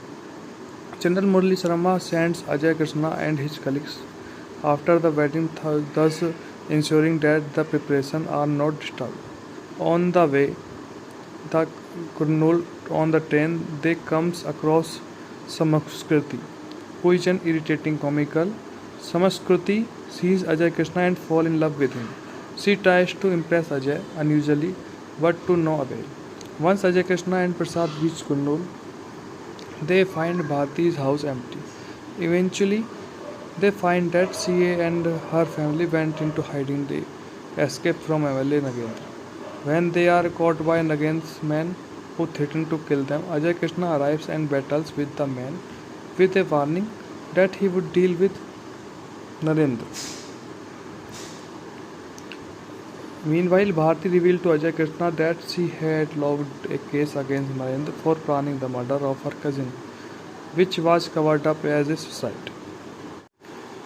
General Murali Sharma sends Ajay Krishna and his colleagues after the wedding, thus ensuring that the preparations are not disturbed. On the way, the Kurnool on the train, they comes across Samaskriti, who is an irritating comical. Samaskriti sees Ajay Krishna and fall in love with him. She tries to impress Ajay unusually, but to no avail. Once Ajay Krishna and Prasad reach Kurnool, they find Bharti's house empty. Eventually, they find that she and her family went into hiding. They escape from MLA Nagendra. When they are caught by Nagend's men who threaten to kill them, Ajay Krishna arrives and battles with the men with a warning that he would deal with Narendra. Meanwhile, Bharti revealed to Ajay Krishna that she had logged a case against Narendra for planning the murder of her cousin, which was covered up as a suicide.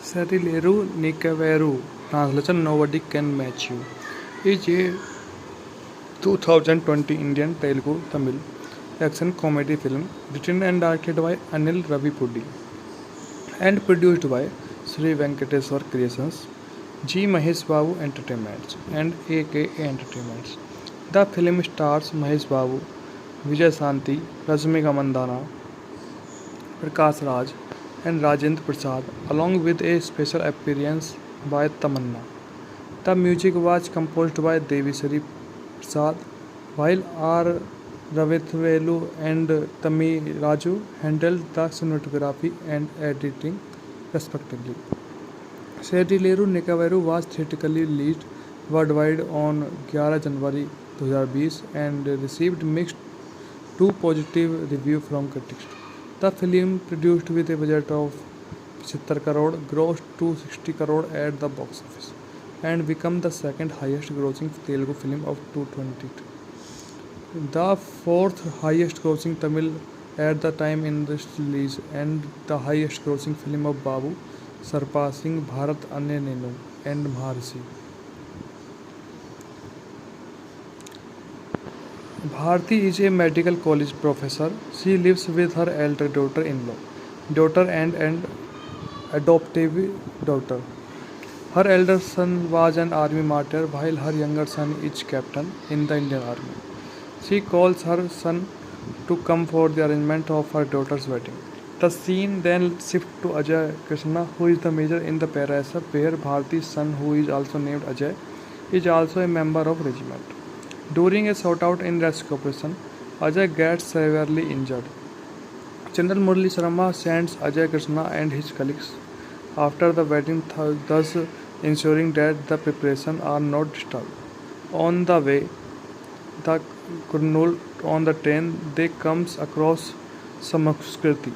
Serileru Nikaveru, translation Nobody Can Match You, is a 2020 Indian Telugu Tamil action comedy film written and directed by Anil Ravipudi and produced by Sri Venkateswar Creations, G. Mahesh Babu Entertainments and AKA Entertainments. The film stars Mahesh Babu, Vijay Santi, Rashmika Mandana, Prakash Raj and Rajendra Prasad along with a special appearance by Tamanna. The music was composed by Devi Sri Prasad, while R. Ravithvelu and Tami Raju handled the cinematography and editing respectively. Serileru Nikaveru was theatrically released worldwide on 11 January 2020 and received mixed to positive review from critics. The film, produced with a budget of 75 crore, grossed 260 crore at the box office, and become the second highest grossing Telugu film of 2022. The fourth highest grossing Tamil at the time in its release, and the highest grossing film of Babu, surpassing Bharat Ane Nenu and Maharshi. Bharti is a medical college professor. She lives with her elder daughter and adoptive daughter. Her elder son was an army martyr, while her younger son is captain in the Indian Army. She calls her son to come for the arrangement of her daughter's wedding. The scene then shifts to Ajay Krishna, who is the major in the Parasa, where Bharti's son, who is also named Ajay, is also a member of regiment. During a shootout in rescue operation, Ajay gets severely injured. General Murali Sharma sends Ajay Krishna and his colleagues after the wedding, thus ensuring that the preparations are not disturbed. On the way, the Kurnool on the train, they comes across Samaskriti,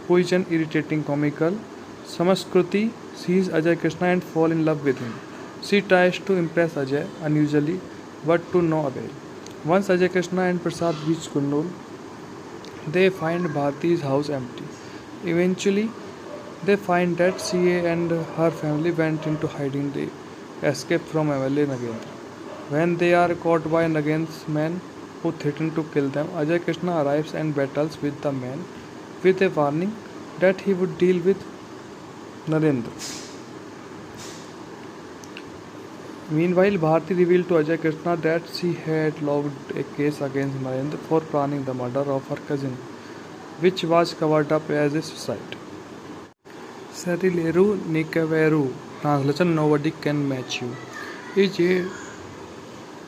who is an irritating comical. Samaskriti sees Ajay Krishna and falls in love with him. She tries to impress Ajay unusually, but to no avail. Once Ajay Krishna and Prasad reach Kurnool, they find Bharti's house empty. Eventually, they find that she and her family went into hiding. They escape from MLA Nagendra. When they are caught by Nagendra's men who threaten to kill them, Ajay Krishna arrives and battles with the men with a warning that he would deal with Narendra. Meanwhile, Bharti revealed to Ajay Krishna that she had logged a case against Narendra for planning the murder of her cousin, which was covered up as a suicide. Serileru Nikaveru, translation Nobody Can Match You, is a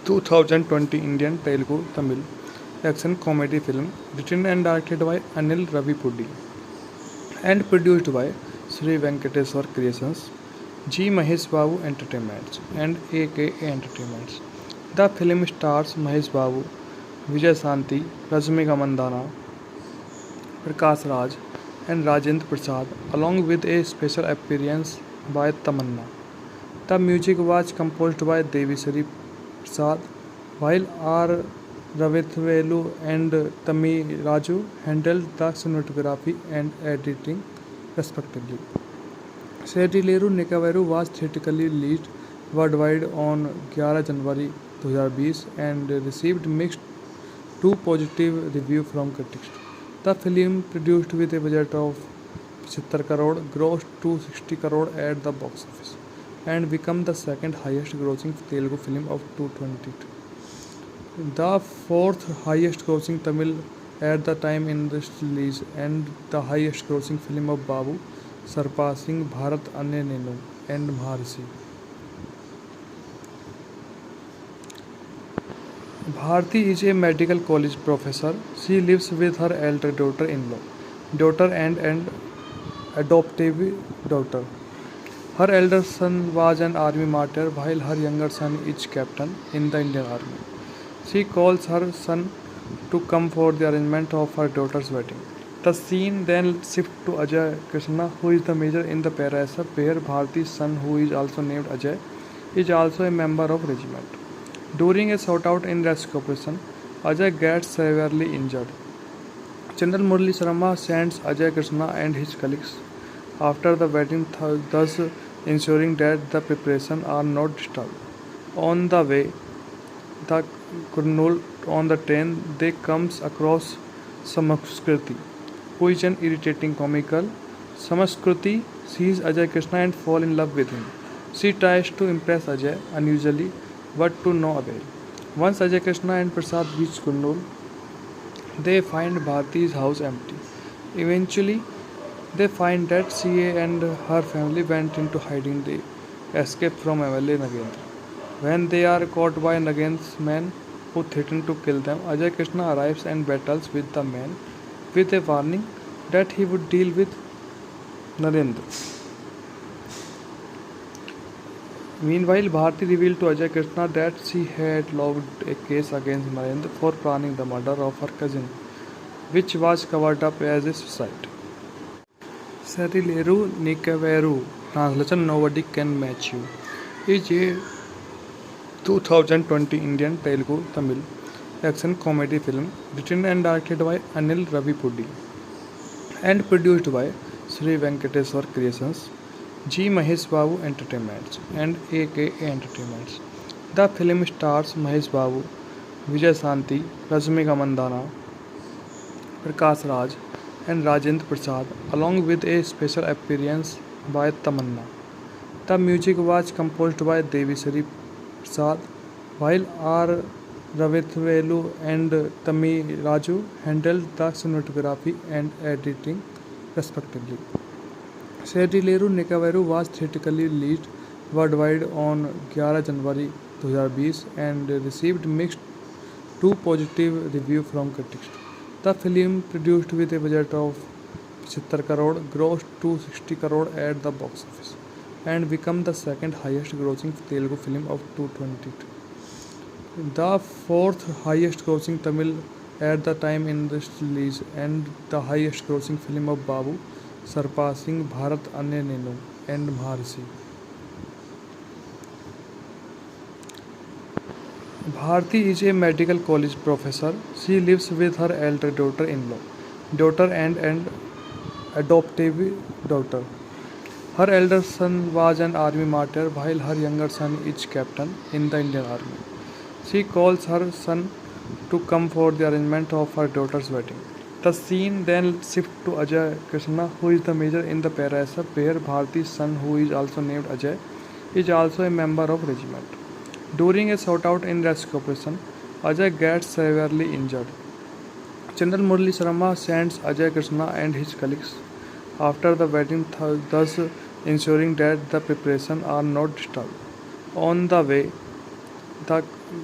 2020 Indian Telugu Tamil action comedy film written and directed by Anil Ravipudi and produced by Sri Venkateswar Creations, G. Mahesh Babu Entertainments and AKA Entertainments. The film stars Mahesh Babu, Vijay Shanti, Rajmika Mandana, Prakash Raj and Rajendra Prasad, along with a special appearance by Tamanna. The music was composed by Devi Sri Prasad, while R. Ravithvelu and Tami Raju handled the cinematography and editing respectively. Serileru Nikaveru was theatrically released worldwide on 11 January 2020 and received mixed to positive review from critics. The film, produced with a budget of 75 crore, grossed 260 crore at the box office and become the second highest grossing Telugu film of 2022. The fourth highest grossing Tamil at the time in its release, and the highest grossing film of Babu, surpassing Bharat Ane Nenu and Maharshi. Bharti is a medical college professor. She lives with her elder daughter and adoptive daughter. Her elder son was an army martyr, while her younger son is captain in the Indian Army. She calls her son to come for the arrangement of her daughter's wedding. The scene then shifts to Ajay Krishna, who is the major in the Parasa, where Bharti's son, who is also named Ajay, is also a member of regiment. During a shootout in rescue operation, Ajay gets severely injured. General Murali Sharma sends Ajay Krishna and his colleagues after the wedding, thus ensuring that the preparations are not disturbed. On the way, the Kurnool on the train, they comes across Samaskriti, who is an irritating comical. Samaskriti sees Ajay Krishna and falls in love with him. She tries to impress Ajay unusually, but to no avail. Once Ajay Krishna and Prasad reach Kurnool, they find Bharti's house empty. Eventually, they find that she and her family went into hiding. They escape from MLA Nagendra. When they are caught by Nagendra's men who threaten to kill them, Ajay Krishna arrives and battles with the men with a warning that he would deal with Narendra. Meanwhile, Bharti revealed to Ajay Krishna that she had logged a case against Narendra for planning the murder of her cousin, which was covered up as a suicide. Serileru Nikaveru, translation Nobody Can Match You, is a 2020 Indian Telugu Tamil action comedy film written and directed by Anil Ravipudi and produced by Sri Venkateswar Creations, G. Mahesh Babu Entertainments, and AKA Entertainments. The film stars Mahesh Babu, Vijay Santi, Rashmika Mandana, Prakash Raj, and Rajendra Prasad, along with a special appearance by Tamanna. The music was composed by Devi Sri Prasad, while R. Ravithvelu and Tammi Raju handled the cinematography and editing respectively. Serileru Nikaveru was theatrically released worldwide on 11 January 2020 and received mixed to positive review from critics. The film, produced with a budget of 75 crore, grossed 260 crore at the box office and became the second highest grossing Telugu film of 2022. The fourth highest grossing Tamil at the time in this release and the highest grossing film of Babu, surpassing Bharat Ane Nenu and Maharshi. Bharti is a medical college professor. She lives with her elder daughter and adoptive daughter. Her elder son was an army martyr while her younger son is captain in the Indian Army. She calls her son to come for the arrangement of her daughter's wedding. The scene then shifts to Ajay Krishna, who is the major in the ParaSF, where Bharti's son, who is also named Ajay, is also a member of regiment. During a shootout in rescue operation, Ajay gets severely injured. General Murali Sharma sends Ajay Krishna and his colleagues after the wedding, thus ensuring that the preparations are not disturbed. On the way, the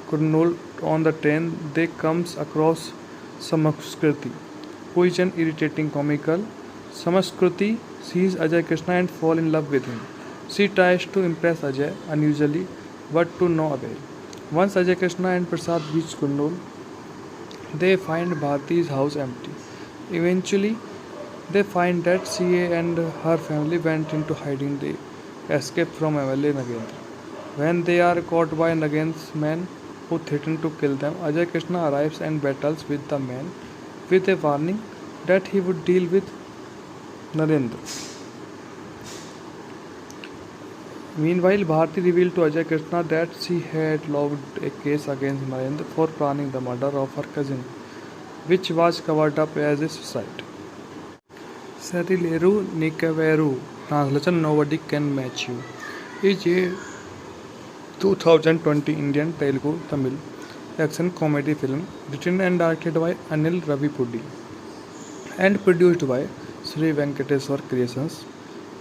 Kurnool on the train, they comes across Samaskriti, who is an irritating comical. Samaskriti sees Ajay Krishna and falls in love with him. She tries to impress Ajay unusually, but to no avail. Once Ajay Krishna and Prasad reach Kurnool, they find Bharti's house empty. Eventually, they find that she and her family went into hiding. They escape from MLA Nagendra. When they are caught by Nagendra's men who threaten to kill them, Ajay Krishna arrives and battles with the men with a warning that he would deal with Narendra. Meanwhile, Bharti revealed to Ajay Krishna that she had logged a case against Narendra for planning the murder of her cousin, which was covered up as a suicide. Serileru Nikaveru, translation Nobody Can Match You, is a 2020 Indian Telugu Tamil action comedy film written and directed by Anil Ravipudi and produced by Sri Venkateswar Creations,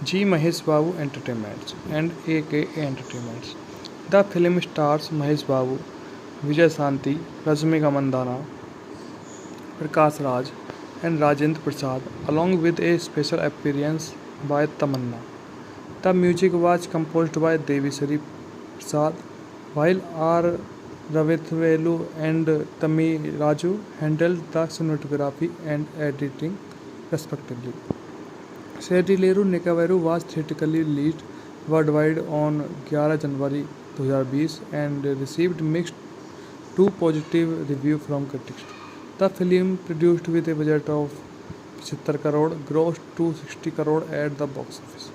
G. Mahesh Babu Entertainments, and AKA Entertainments. The film stars Mahesh Babu, Vijay Santi, Rashmika Mandana, Prakash Raj, and Rajendra Prasad, along with a special appearance by Tamanna. The music was composed by Devi Sri Prasad, while R. Ravithvelu and Tammi Raju handled the cinematography and editing respectively. Serileru Nikaveru was theatrically released worldwide on 11 January 2020 and received mixed to positive review from critics. The film, produced with a budget of 75 crore, grossed 260 crore at the box office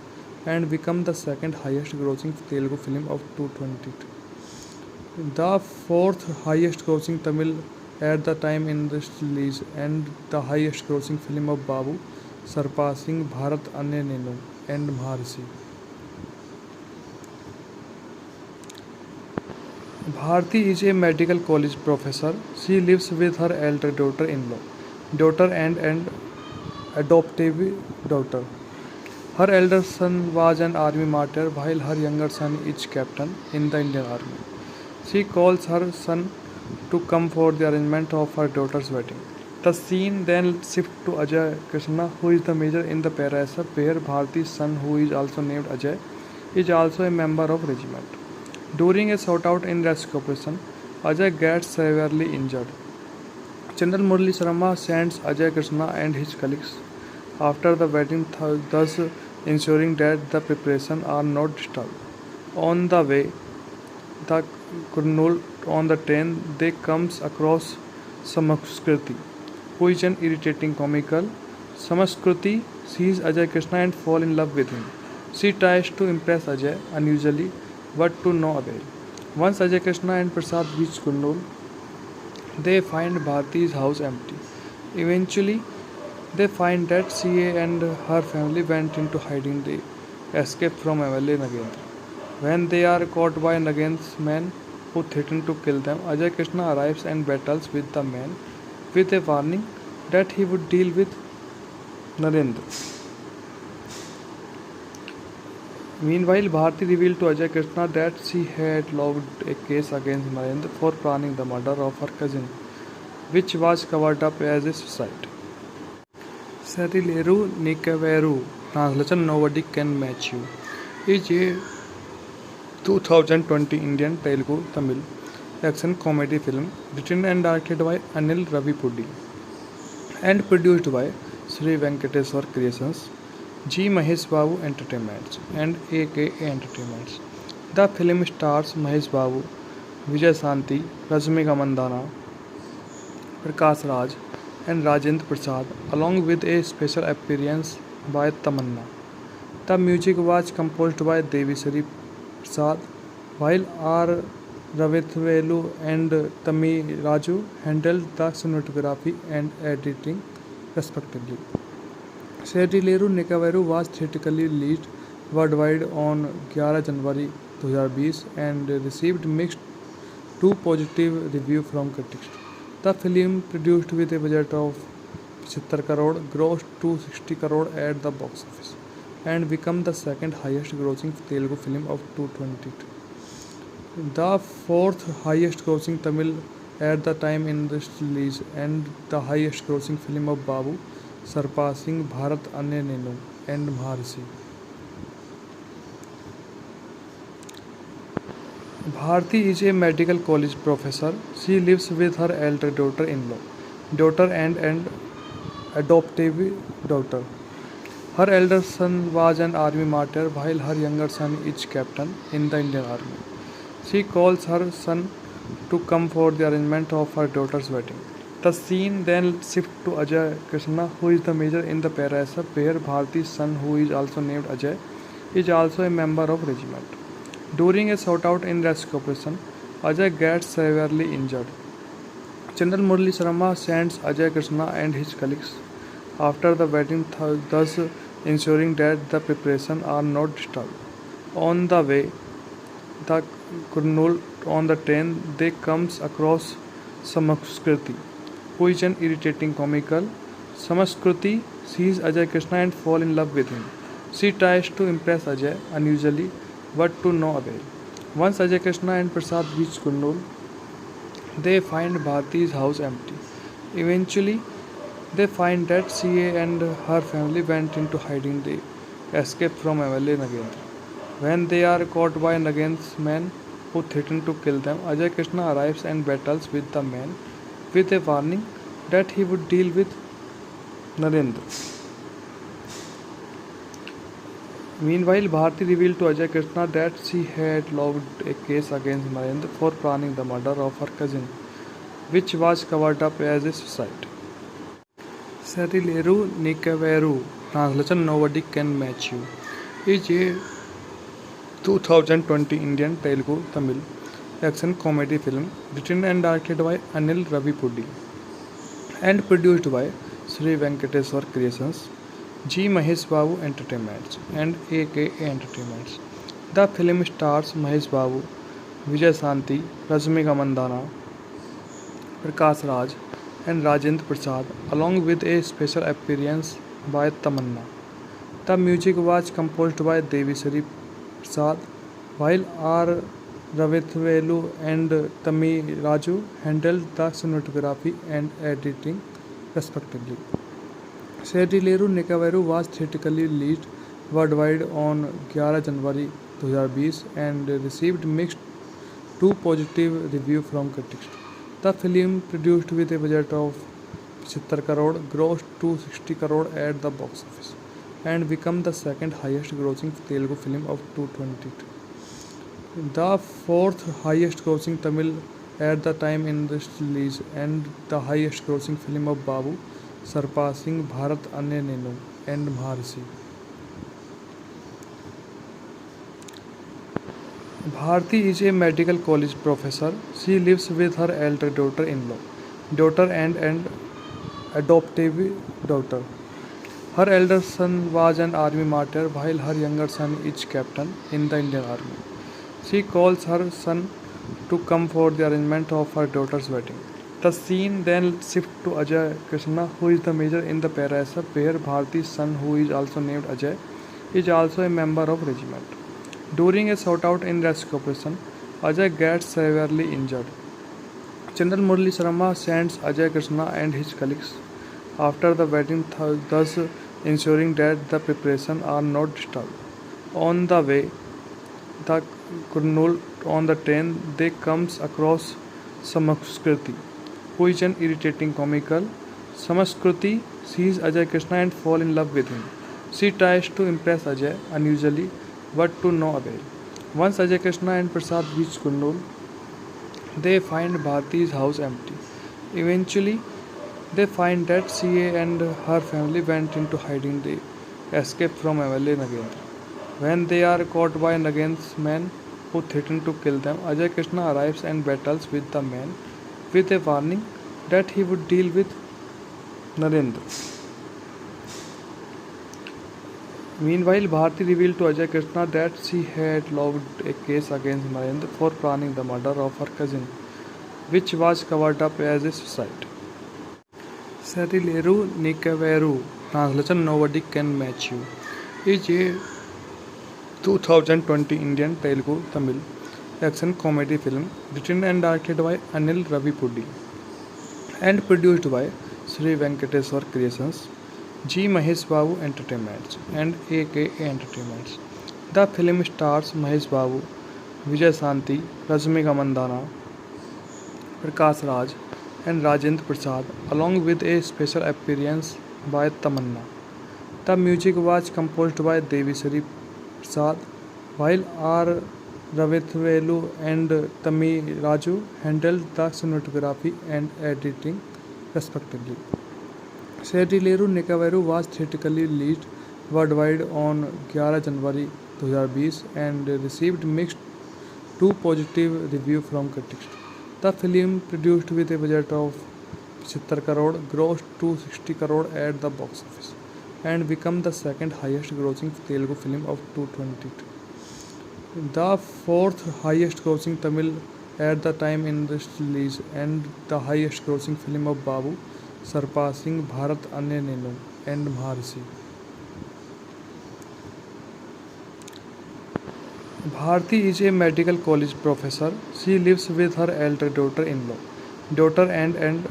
and became the second highest grossing Telugu film of 2022. The fourth highest grossing Tamil at the time in this release and the highest grossing film of Babu, surpassing Bharat Ane Nenu and Maharshi. Bharti is a medical college professor. She lives with her elder daughter and adoptive daughter. Her elder son was an army martyr while her younger son is captain in the Indian Army. She calls her son to come for the arrangement of her daughter's wedding. The scene then shifts to Ajay Krishna, who is the major in the ParaSF, where Bharti's son, who is also named Ajay, is also a member of regiment. During a shootout in rescue operation, Ajay gets severely injured. General Murali Sharma sends Ajay Krishna and his colleagues after the wedding, thus ensuring that the preparations are not disturbed. On the way, the Kurnool on the train, they comes across Samaskriti, who is an irritating comical. Samaskriti sees Ajay Krishna and fall in love with him. She tries to impress Ajay unusually, but to no avail. Once Ajay Krishna and Prasad reach Kurnool, they find Bharti's house empty. Eventually, they find that CA and her family went into hiding. They escape from MLA Nagendra. When they are caught by Nagendra's men who threaten to kill them, Ajay Krishna arrives and battles with the men with a warning that he would deal with Narendra. Meanwhile, Bharti revealed to Ajay Krishna that she had logged a case against Narendra for planning the murder of her cousin, which was covered up as a suicide. Serileru Nikaveru, translation Nobody Can Match You, is a 2020 Indian Telugu Tamil action comedy film written and directed by Anil Ravipudi and produced by Sri Venkateswar Creations, G. Mahesh Babu Entertainments and AKA Entertainments. The film stars Mahesh Babu, Vijay Santi, Rajmika Mandana, Prakash Raj and Rajendra Prasad along with a special appearance by Tamanna. The music was composed by Devi Sri Prasad, while R. Ravithvelu and Tammi Raju handled the cinematography and editing respectively. Serileru Nikaveru was theatrically released worldwide on 11 January 2020 and received mixed to positive review from critics. The film, produced with a budget of 75 crore, grossed 260 crore at the box office and became the second highest grossing Telugu film of 2022. The fourth highest grossing Tamil at the time in this release and the highest grossing film of Babu, surpassing Bharat Ane Nenu and Maharshi. Bharti is a medical college professor. She lives with her elder daughter and adoptive daughter. Her elder son was an army martyr while her younger son is captain in the Indian Army. She calls her son to come for the arrangement of her daughter's wedding. The scene then shifts to Ajay Krishna, who is the major in the Parasar, where Bharti's son, who is also named Ajay, is also a member of regiment. During a shootout in rescue operation, Ajay gets severely injured. General Murali Sharma sends Ajay Krishna and his colleagues after the wedding, thus ensuring that the preparations are not disturbed. On the way, the Kurnool on the train, they comes across Samaskriti, who is an irritating comical. Samaskriti sees Ajay Krishna and fall in love with him. She tries to impress Ajay unusually, but to no avail. Once Ajay Krishna and Prasad reach Kurnool, they find Bharti's house empty. Eventually, they find that CA and her family went into hiding. They escape from MLA Nagendra. When they are caught by Nagendra's men who threaten to kill them, Ajay Krishna arrives and battles with the men with a warning that he would deal with Narendra. Meanwhile, Bharti revealed to Ajay Krishna that she had logged a case against Narendra for planning the murder of her cousin, which was covered up as a suicide. Serileru Nikaveru, translation Nobody Can Match You, is a 2020 Indian Telugu Tamil action comedy film written and directed by Anil Ravipudi and produced by Sri Venkateswar Creations, G. Mahesh Babu Entertainments and AKA Entertainments. The film stars Mahesh Babu, Vijay Santi, Rajmika Mandana, Prakash Raj and Rajendra Prasad along with a special appearance by Tamanna. The music was composed by Devi Sri Prasad, while R. Ravithvelu and Tammi Raju handled the cinematography and editing respectively. Serileru Nikaveru was theatrically released worldwide on 11 January 2020 and received mixed to positive review from critics. The film, produced with a budget of 75 crore, grossed 260 crore at the box office, and become the second highest grossing Telugu film of 2022. The fourth highest grossing Tamil at the time in this release, and the highest grossing film of Babu, surpassing Bharat Ane Nenu and Maharshi. Bharti is a medical college professor. She lives with her elder daughter and adoptive daughter. Her elder son was an army martyr, while her younger son is captain in the Indian Army. She calls her son to come for the arrangement of her daughter's wedding. The scene then shifts to Ajay Krishna, who is the major in the Parasar, where Bharti's son, who is also named Ajay, is also a member of regiment. During a shootout in rescue operation, Ajay gets severely injured. General Murali Sharma sends Ajay Krishna and his colleagues after the wedding, thus ensuring that the preparations are not disturbed. On the way, the Kurnool on the train, they comes across Samaskriti, who is an irritating comical. Samaskriti sees Ajay Krishna and falls in love with him. She tries to impress Ajay unusually, but to no avail. Once Ajay Krishna and Prasad reach Kurnool, they find Bharti's house empty. Eventually, they find that she and her family went into hiding. They escape from MLA Nagendra. When they are caught by Nagendra's men who threaten to kill them, Ajay Krishna arrives and battles with the men with a warning that he would deal with Narendra. Meanwhile, Bharti revealed to Ajay Krishna that she had logged a case against Narendra for planning the murder of her cousin, which was covered up as a suicide. Serileru Nikaveru, translation Nobody Can Match You, is a 2020 Indian Telugu Tamil action comedy film written and directed by Anil Ravipudi and produced by Sri Venkateswar Creations, G. Mahesh Babu Entertainments and AKA Entertainments. The film stars Mahesh Babu, Vijay Shanti, Rajmika Mandana, Prakash Raj and Rajendra Prasad, along with a special appearance by Tamanna. The music was composed by Devi Sri Prasad, while R. Ravithvelu and Tammi Raju handled the cinematography and editing respectively. Serileru Nikaveru was theatrically released worldwide on 11 January 2020 and received mixed to positive review from critics. The film, produced with a budget of 75 crore, grossed 260 crore at the box office and become the second highest grossing Telugu film of 2022. The fourth highest grossing Tamil at the time in this release, and the highest grossing film of Babu, surpassing Bharat Ane Nenu and Maharshi. Bharti is a medical college professor. She lives with her elder daughter and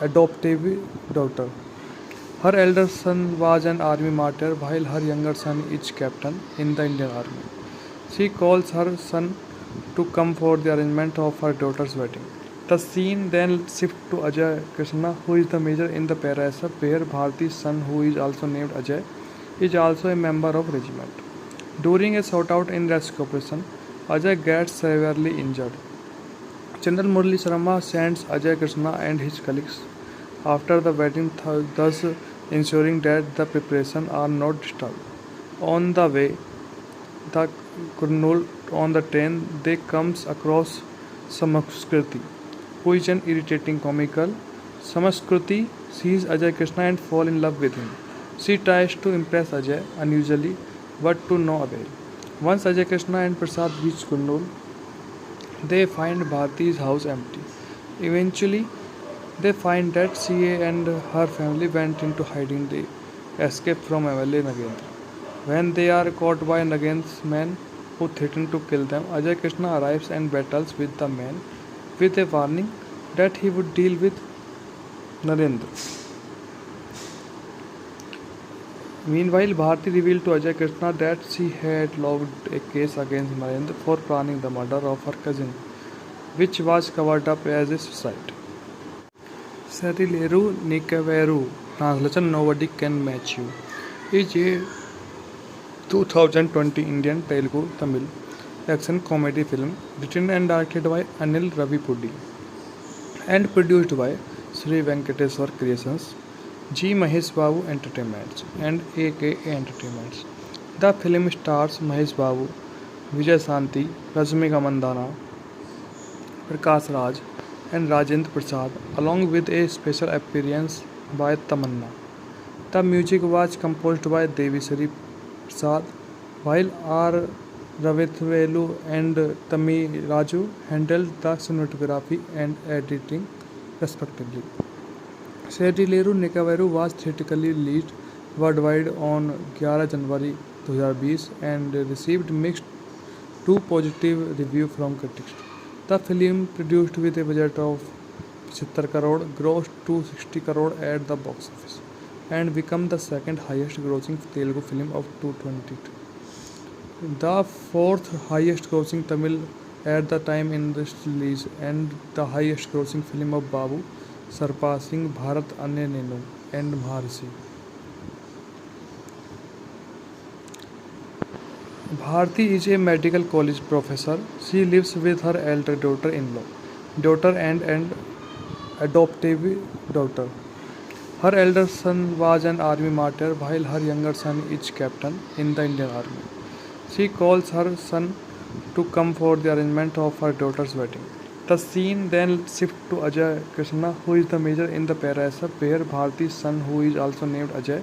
adoptive daughter. Her elder son was an army martyr, while her younger son is captain in the Indian Army. She calls her son to come for the arrangement of her daughter's wedding. The scene then shifts to Ajay Krishna, who is the major in the Parasar, where Bharti's son, who is also named Ajay, is also a member of regiment. During a shootout in rescue operation, Ajay gets severely injured. General Murali Sharma sends Ajay Krishna and his colleagues after the wedding, thus ensuring that the preparations are not disturbed. On the way, the Kurnool on the train, they comes across Samaskriti, who is an irritating comical. Samaskriti sees Ajay Krishna and falls in love with him. She tries to impress Ajay unusually, but to no avail. Once Ajay Krishna and Prasad reach Kurnool, they find Bharti's house empty. Eventually, they find that she and her family went into hiding. They escape from MLA Nagendra. When they are caught by Nagendra's men who threaten to kill them, Ajay Krishna arrives and battles with the men with a warning that he would deal with Narendra. Meanwhile, Bharti revealed to Ajay Krishna that she had logged a case against Narendra for planning the murder of her cousin, which was covered up as a suicide. Serileru Nikaveru, translation Nobody Can Match You, is a 2020 Indian Telugu Tamil action comedy film written and directed by Anil Ravipudi and produced by Sri Venkateswar Creations, G. Mahesh Babu Entertainments, and AKA Entertainments. The film stars Mahesh Babu, Vijay Santi, Rashmika Mandana, Prakash Raj, and Rajendra Prasad, along with a special appearance by Tamanna. The music was composed by Devi Sri Prasad, while R. Ravithvelu and Tammi Raju handled the cinematography and editing respectively. Serileru Nikaveru was theatrically released worldwide on 11 January 2020 and received mixed to positive review from critics. The film, produced with a budget of 75 crore, grossed 260 crore at the box office and became the second highest grossing Telugu film of 2022. The fourth highest grossing Tamil at the time in its release and the highest grossing film of Babu, surpassing Bharat Ane Nenu and Maharshi. Bharti is a medical college professor. She lives with her elder daughter and adoptive daughter. Her elder son was an army martyr while her younger son is captain in the Indian Army. She calls her son to come for the arrangement of her daughter's wedding. The scene then shifts to Ajay Krishna, who is the major in the ParaSF, where Bharti's son, who is also named Ajay,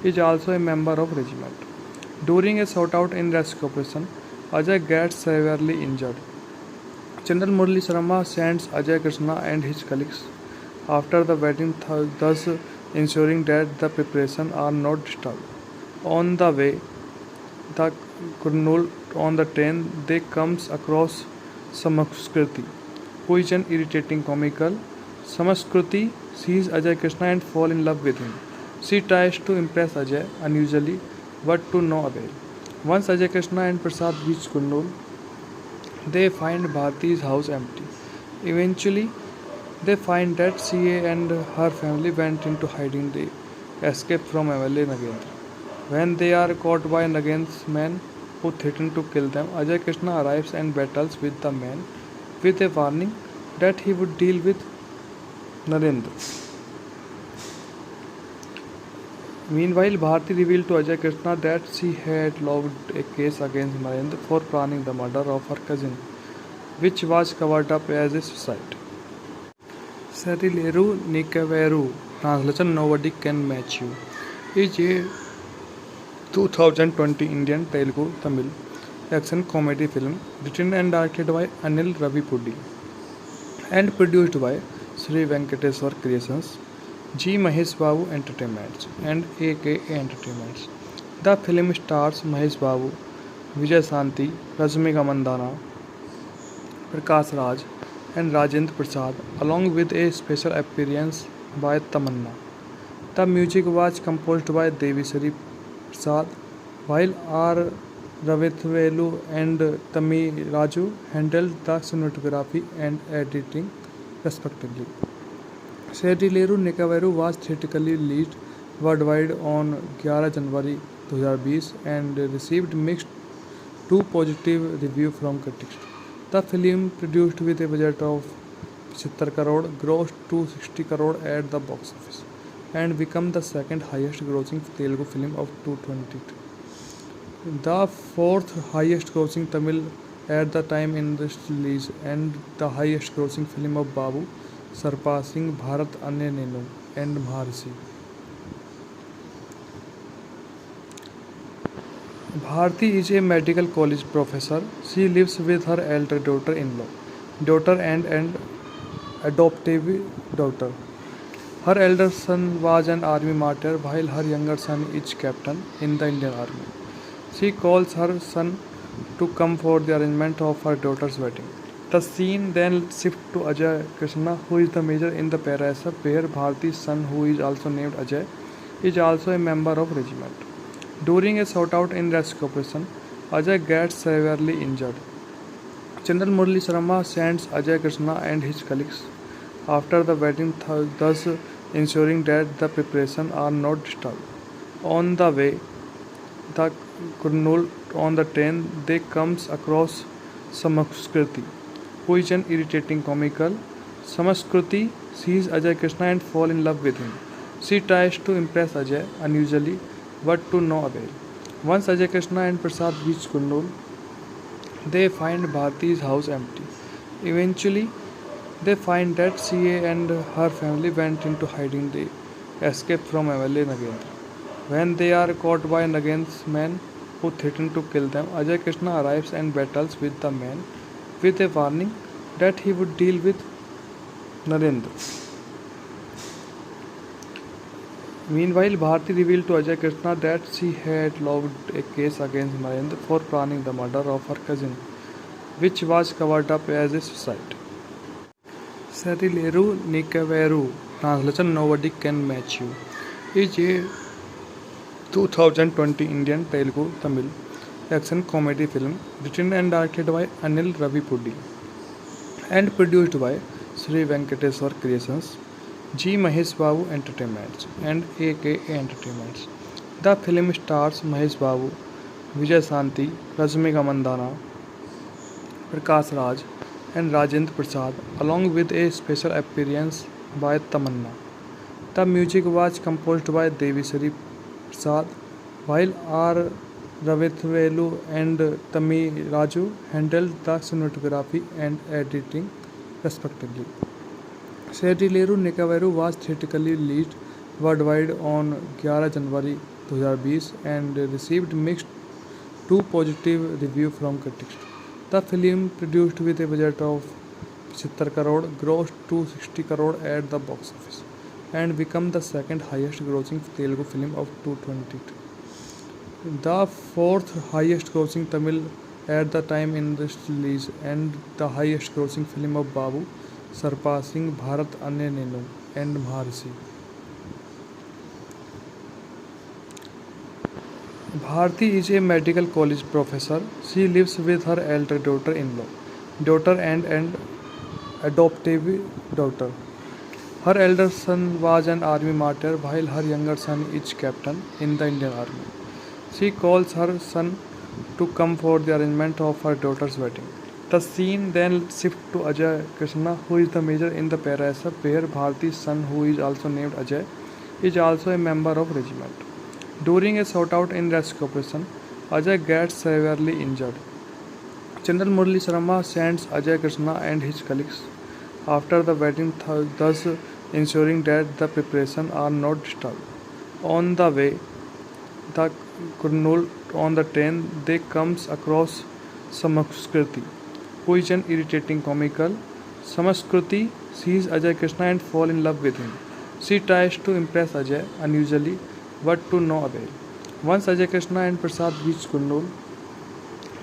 is also a member of regiment. During a shootout in rescue operation, Ajay gets severely injured. General Murali Sharma sends Ajay Krishna and his colleagues after the wedding, thus ensuring that the preparations are not disturbed. On the way, the Kurnool on the train, they comes across Samaskriti, who is an irritating comical. Samaskriti sees Ajay Krishna and falls in love with him. She tries to impress Ajay unusually, but to no avail. Once Ajay Krishna and Prasad reach Kurnool, they find Bharti's house empty. Eventually, they find that she and her family went into hiding. They escape from MLA Nagendra. When they are caught by Nagendra's men who threaten to kill them, Ajay Krishna arrives and battles with the men with a warning that he would deal with Narendra. Meanwhile, Bharti revealed to Ajay Krishna that she had logged a case against Narendra for planning the murder of her cousin, which was covered up as a suicide. Serileru Nikaveru, translation Nobody Can Match You, is a 2020 Indian Telugu Tamil action comedy film written and directed by Anil Ravipudi and produced by Sri Venkateswar Creations, G. Mahesh Babu Entertainments, and AKA Entertainments. The film stars Mahesh Babu, Vijay Santi, Rashmika Mandana, Prakash Raj, and Rajendra Prasad, along with a special appearance by Tamanna. The music was composed by Devi Sri Prasad, while R. Ravithvelu and Tammi Raju handled the cinematography and editing respectively. Serileru Nikaveru was theatrically released worldwide on 11 January 2020 and received mixed to positive review from critics. The film, produced with a budget of 75 crore, grossed 260 crore at the box office and became the second highest grossing Telugu film of 2022. The fourth highest grossing Tamil at the time in its release and the highest grossing film of Babu, surpassing Bharat Ane Nenu and Maharshi. Bharti is a medical college professor. She lives with her elder daughter and adoptive daughter. Her elder son was an army martyr while her younger son is captain in the Indian Army. She calls her son to come for the arrangement of her daughter's wedding. The scene then shifts to Ajay Krishna, who is the major in the ParaSF, where Bharti's son, who is also named Ajay, is also a member of regiment. During a shootout in rescue operation, Ajay gets severely injured. General Murali Sharma sends Ajay Krishna and his colleagues after the wedding, thus ensuring that the preparations are not disturbed. On the way, the Kurnool on the train, they comes across Samaskriti, who is an irritating comical. Samaskriti sees Ajay Krishna and fall in love with him. She tries to impress Ajay unusually, but to no avail. Once Ajay Krishna and Prasad reach Kurnool, they find Bharti's house empty. Eventually, they find that she and her family went into hiding. They escape from MLA Nagendra. When they are caught by Nagendra's men who threaten to kill them, Ajay Krishna arrives and battles with the men with a warning that he would deal with Narendra. Meanwhile, Bharti revealed to Ajay Krishna that she had logged a case against Narendra for planning the murder of her cousin, which was covered up as a suicide. Serileru Nikaveru, translation Nobody Can Match You, is a 2020 Indian Telugu Tamil action comedy film written and directed by Anil Ravipudi and produced by Sri Venkateswar Creations, G. Mahesh Babu Entertainments and AKA Entertainments. The film stars Mahesh Babu, Vijay Santi, Rashmika Mandana, Prakash Raj, and Rajendra Prasad, along with a special appearance by Tamanna. The music was composed by Devisri Prasad, while R. Ravithvelu and Tammi Raju handled the cinematography and editing respectively. Serileru Nikaveru was theatrically released worldwide on 11 January 2020 and received mixed to positive review from critics. The film, produced with a budget of 75 crore, grossed 260 crore at the box office and became the second highest grossing Telugu film of 2022. The fourth highest grossing Tamil at the time in its release and the highest grossing film of Babu, surpassing Bharat Ane Nenu and Maharishi. Bharti is a medical college professor. She lives with her elder daughter and adoptive daughter. Her elder son was an army martyr while her younger son is captain in the Indian Army. She calls her son to come for the arrangement of her daughter's wedding. The scene then shifts to Ajay Krishna, who is the major in the ParaSF, where Bharti's son, who is also named Ajay, is also a member of regiment. During a shootout in rescue operation, Ajay gets severely injured. General Murali Sharma sends Ajay Krishna and his colleagues after the wedding, thus ensuring that the preparations are not disturbed. On the way, the Kurnool on the train, they comes across Samaskriti, who is an irritating comical. Samaskriti sees Ajay Krishna and fall in love with him. She tries to impress Ajay unusually, but to no avail. Once Ajay Krishna and Prasad reach Kurnool,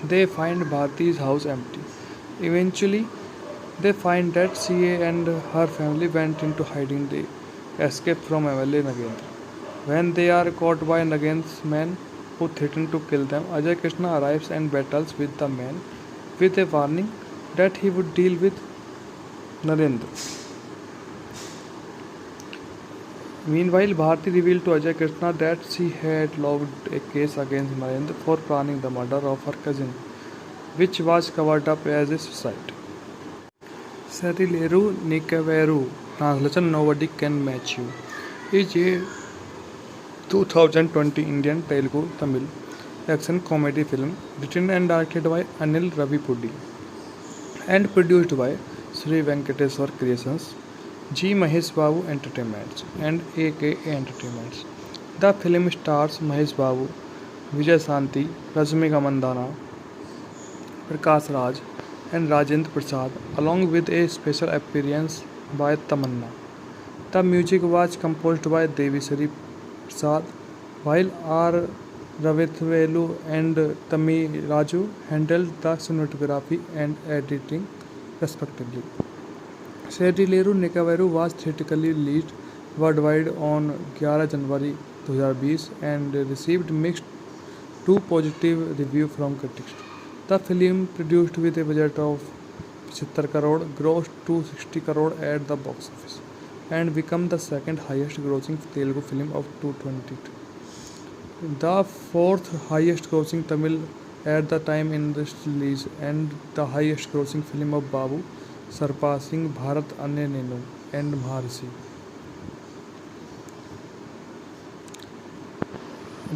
they find Bharti's house empty. Eventually, they find that she and her family went into hiding. They escape from MLA Nagendra. When they are caught by Nagendra's men who threaten to kill them, Ajay Krishna arrives and battles with the men with a warning that he would deal with Narendra. Meanwhile, Bharti revealed to Ajay Krishna that she had logged a case against Narendra for planning the murder of her cousin, which was covered up as a suicide. Serileru Nikaveru, translation Nobody Can Match You, is a 2020 Indian Telugu Tamil action comedy film written and directed by Anil Ravipudi and produced by Sri Venkateswar Creations, G. Mahesh Babu Entertainments and AKA Entertainments. The film stars Mahesh Babu, Vijay Santi, Rashmika Mandana, Prakash Raj, and Rajendra Prasad, along with a special appearance by Tamanna. The music was composed by Devisri Prasad, while R. Ravithvelu and Tammi Raju handled the cinematography and editing respectively. Serileru Nikaveru was theatrically released worldwide on 11 January 2020 and received mixed to positive review from critics. The film, produced with a budget of 75 crore, grossed 260 crore at the box office, and become the second highest grossing Telugu film of 2022. The fourth highest grossing Tamil at the time in its release, and the highest grossing film of Babu, surpassing Bharat Ane Nenu and Maharshi.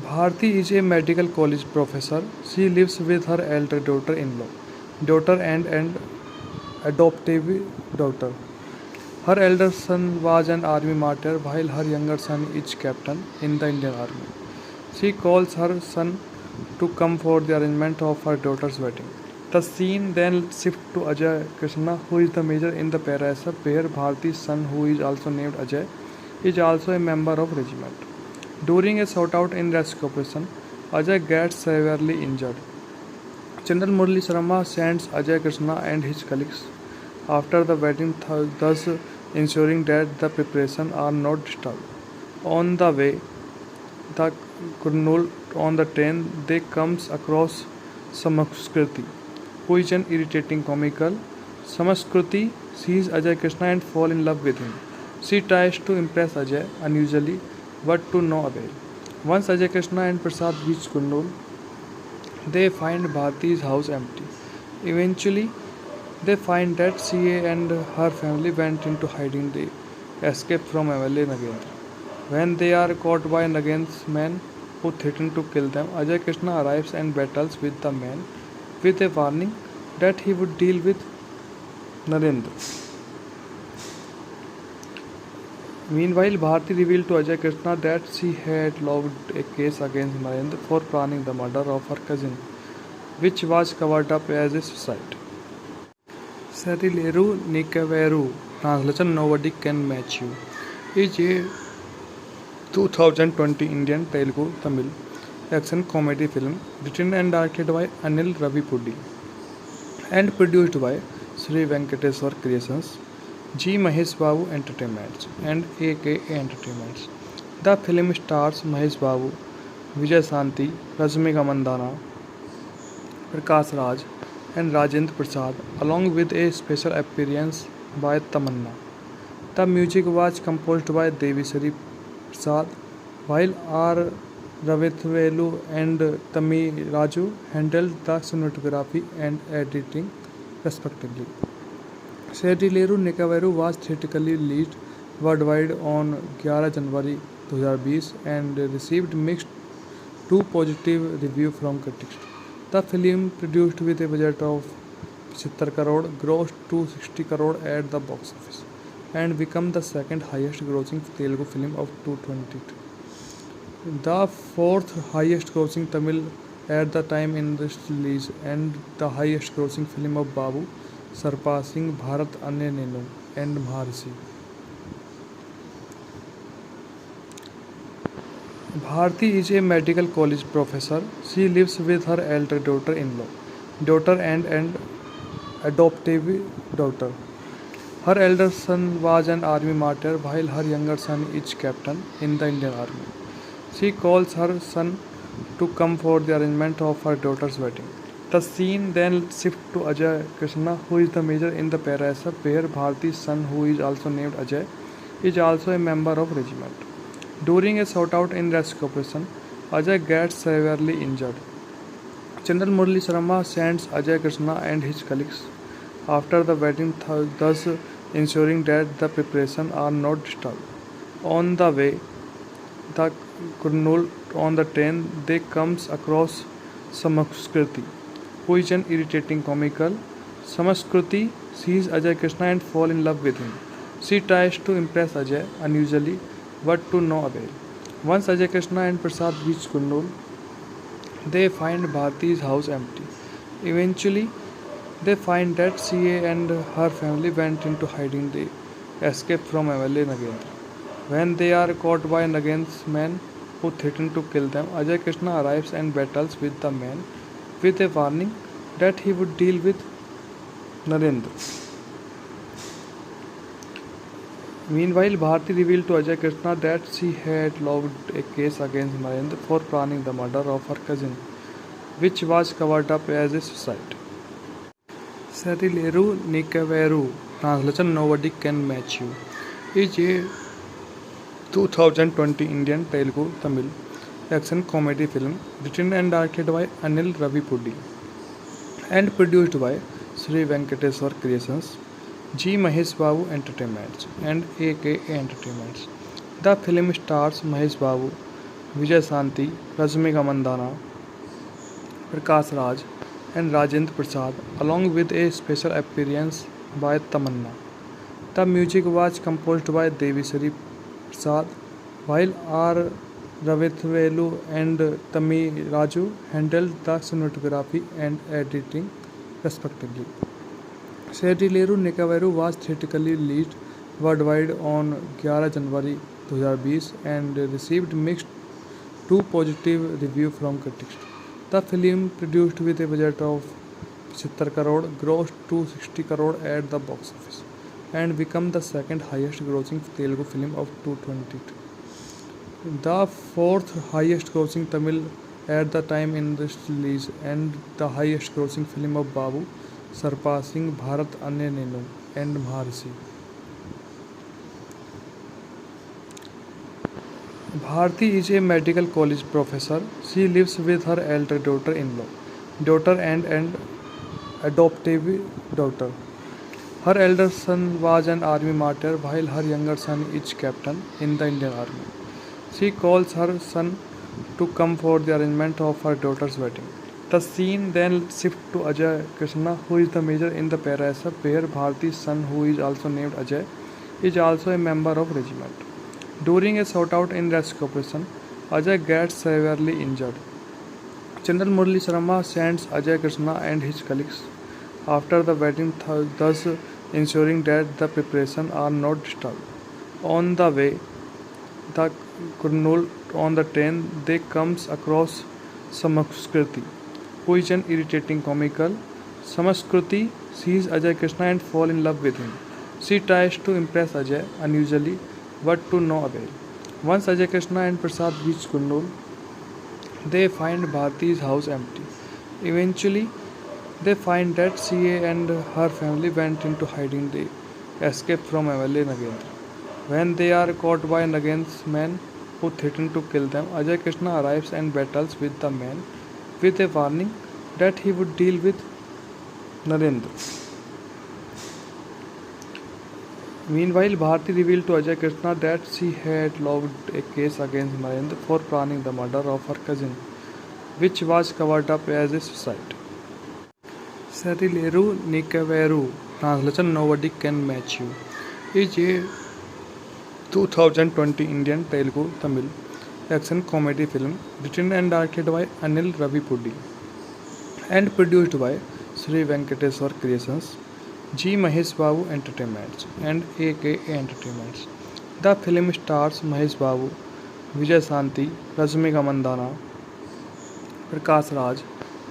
Bharti is a medical college professor. She lives with her elder daughter and adoptive daughter. Her elder son was an army martyr, while her younger son is captain in the Indian Army. She calls her son to come for the arrangement of her daughter's wedding. The scene then shifts to Ajay Krishna, who is the major in the ParaSF, where Bharti's son, who is also named Ajay, is also a member of regiment. During a shootout in rescue operation, Ajay gets severely injured. General Murali Sharma sends Ajay Krishna and his colleagues after the wedding, thus ensuring that the preparations are not disturbed. On the way, the Kurnool on the train, they comes across Samaskriti, who is an irritating comical. Samaskriti sees Ajay Krishna and falls in love with him. She tries to impress Ajay unusually, but to no avail. Once Ajay Krishna and Prasad reach Kurnool, they find Bharti's house empty. Eventually, they find that she and her family went into hiding. They escape from MLA Nagendra. When they are caught by Nagend's men who threaten to kill them, Ajay Krishna arrives and battles with the men with a warning that he would deal with Narendra. Meanwhile, Bharti revealed to Ajay Krishna that she had logged a case against Narendra for planning the murder of her cousin, which was covered up as a suicide. Serileru Nikaveru, translation Nobody Can Match You, is a 2020 Indian Telugu Tamil action comedy film written and directed by Anil Ravipudi and produced by Sri Venkateswar Creations, G. Mahesh Babu Entertainments and AKA Entertainments. The film stars Mahesh Babu, Vijay Santi, Rashmika Mandana, Prakash Raj and Rajendra Prasad, along with a special appearance by Tamanna. The music was composed by Devisri Prasad, while R. Ravithvelu and Tami Raju handled the cinematography and editing respectively. Serileru Nikaveru was theatrically released worldwide on 11 January 2020 and received mixed to positive review from critics. The film, produced with a budget of 75 crore, grossed 260 crore at the box office and become the second highest grossing Telugu film of 2022. The fourth highest grossing Tamil at the time in its release, and the highest grossing film of Babu, surpassing Bharat Ane Nenu and Maharshi. Bharti is a medical college professor. She lives with her elder daughter and adoptive daughter. Her elder son was an army martyr, while her younger son is captain in the Indian Army. She calls her son to come for the arrangement of her daughter's wedding. The scene then shifts to Ajay Krishna, who is the major in the ParaSF, where Bharti's son, who is also named Ajay, is also a member of regiment. During a shootout in rescue operation, Ajay gets severely injured. General Murali Sharma sends Ajay Krishna and his colleagues after the wedding, thus ensuring that the preparations are not disturbed. On the way, the Kurnool on the train, they comes across Samaskriti, who is an irritating comical. Samaskriti sees Ajay Krishna and falls in love with him. She tries to impress Ajay unusually, but to no avail. Once Ajay Krishna and Prasad reach Kurnool, they find Bharti's house empty. Eventually, they find that she and her family went into hiding. They escape from MLA Nagendra. When they are caught by Nagend's men who threaten to kill them, Ajay Krishna arrives and battles with the men with a warning that he would deal with Narendra. Meanwhile, Bharti revealed to Ajay Krishna that she had logged a case against Narendra for planning the murder of her cousin, which was covered up as a suicide. Setileru Nikaveru, translation Nobody Can Match You, is a 2020 Indian Telugu Tamil action comedy film written and directed by Anil Ravipudi and produced by Sri Venkateswar Creations, G. Mahesh Babu Entertainments, and AKA Entertainments. The film stars Mahesh Babu, Vijay Santi, Rashmika Mandana, Prakash Raj, and Rajendra Prasad, along with a special appearance by Tamanna. The music was composed by Devisri Prasad, while R. Ravithvelu and Tammi Raju handled the cinematography and editing respectively. Setileru Nikavaru was theatrically released worldwide on 11 January 2020 and received mixed to positive review from critics. The film, produced with a budget of 75 crore, grossed 260 crore at the box office and became the second highest grossing Telugu film of 2022. The fourth highest grossing Tamil at the time in its release and the highest grossing film of Babu, surpassing Bharat Anya Nenu and Maharshi. Bharti is a medical college professor. She lives with her elder daughter and adoptive daughter. Her elder son was an army martyr while her younger son is captain in the Indian Army. She calls her son to come for the arrangement of her daughter's wedding. The scene then shifts to Ajay Krishna, who is the major in the ParaSF, where Bharti's son, who is also named Ajay, is also a member of regiment. During a shootout in rescue operation, Ajay gets severely injured. General Murali Sharma sends Ajay Krishna and his colleagues after the wedding, thus ensuring that the preparations are not disturbed. On the way, the Kurnool on the train, they comes across Samaskriti, who is an irritating comical. Samaskriti sees Ajay Krishna and falls in love with him. She tries to impress Ajay unusually, but to no avail. Once Ajay Krishna and Prasad reach Kurnool, they find Bharti's house empty. Eventually, they find that she and her family went into hiding. They escape from MLA Nagendra. When they are caught by Nagendra's men who threaten to kill them, Ajay Krishna arrives and battles with the men with a warning that he would deal with Narendra. Meanwhile, Bharti revealed to Ajay Krishna that she had logged a case against Narendra for planning the murder of her cousin, which was covered up as a suicide. Setileru Nikaveru, translation Nobody Can Match You, is a 2020 Indian Telugu Tamil action comedy film written and directed by Anil Ravipudi and produced by Sri Venkateswar Creations, G. Mahesh Babu Entertainments, and AKA Entertainments. The film stars Mahesh Babu, Vijay Santi, Rashmika Mandana, Prakash Raj,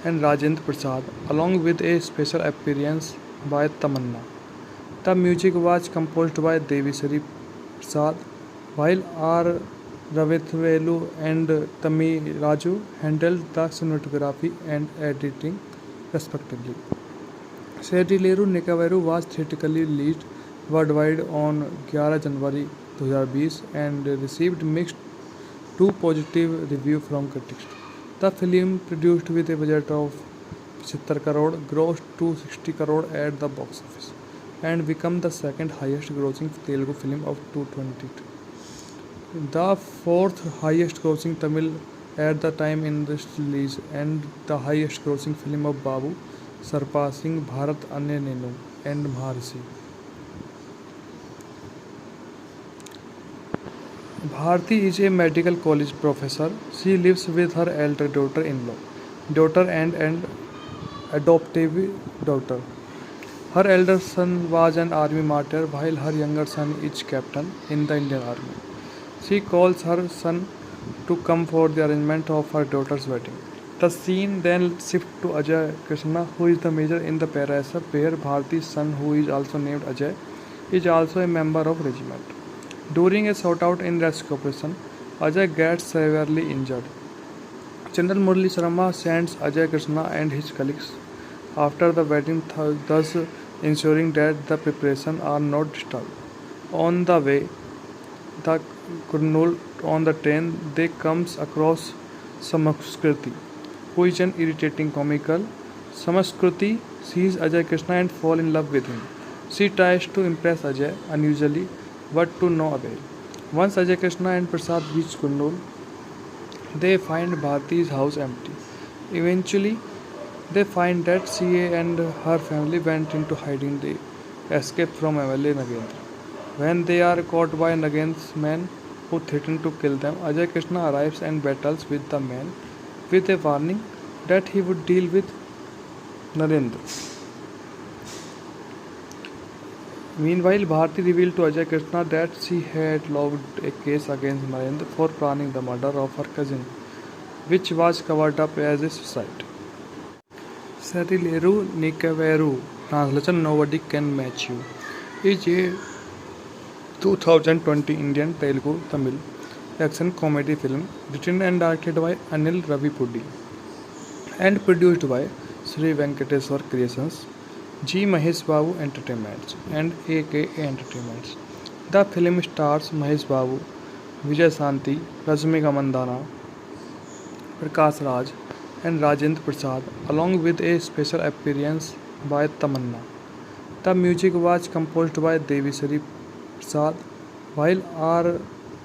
and Rajendra Prasad, along with a special appearance by Tamanna. The music was composed by Devisri Prasad, while R. Ravithvelu and Tammi Raju handled the cinematography and editing respectively. Setileru Nikavaru was theatrically released worldwide on 11 January 2020 and received mixed to positive review from critics. The film, produced with a budget of 75 crore, grossed 260 crore at the box office and became the second highest grossing Telugu film of 2022. The fourth highest grossing Tamil at the time in its release and the highest grossing film of Babu, surpassing Bharat Anya Nenu and Maharshi. Bharti is a medical college professor. She lives with her elder daughter and adoptive daughter. Her elder son was an army martyr while her younger son is captain in the Indian Army. She calls her son to come for the arrangement of her daughter's wedding. The scene then shifts to Ajay Krishna, who is the major in the ParaSF, where Bharti's son, who is also named Ajay, is also a member of regiment. During a shootout in rescue operation, Ajay gets severely injured. General Murali Sharma sends Ajay Krishna and his colleagues after the wedding, thus ensuring that the preparations are not disturbed. On the way, the Kurnool on the train, they comes across Samaskriti, who is an irritating comical. Samaskriti sees Ajay Krishna and fall in love with him. She tries to impress Ajay unusually, but to no avail. Once Ajay Krishna and Prasad reach Kurnool, they find Bharti's house empty. Eventually, they find that CA and her family went into hiding. They escape from MLA Nagendra. When they are caught by Nagendra's men who threaten to kill them, Ajay Krishna arrives and battles with the men with a warning that he would deal with Narendra. Meanwhile, Bharti revealed to Ajay Krishna that she had logged a case against Narendra for planning the murder of her cousin, which was covered up as a suicide. Sarileru Nikaveru, translation Nobody Can Match You, is a 2020 Indian Telugu Tamil action comedy film written and directed by Anil Ravipudi and produced by Sri Venkateswar Creations, G. Mahesh Babu Entertainments and AKA Entertainments. The film stars Mahesh Babu, Vijay Santi, Rashmika Mandana, Prakash Raj and Rajendra Prasad along with a special appearance by Tamanna. The music was composed by Devisri Prasad, while R.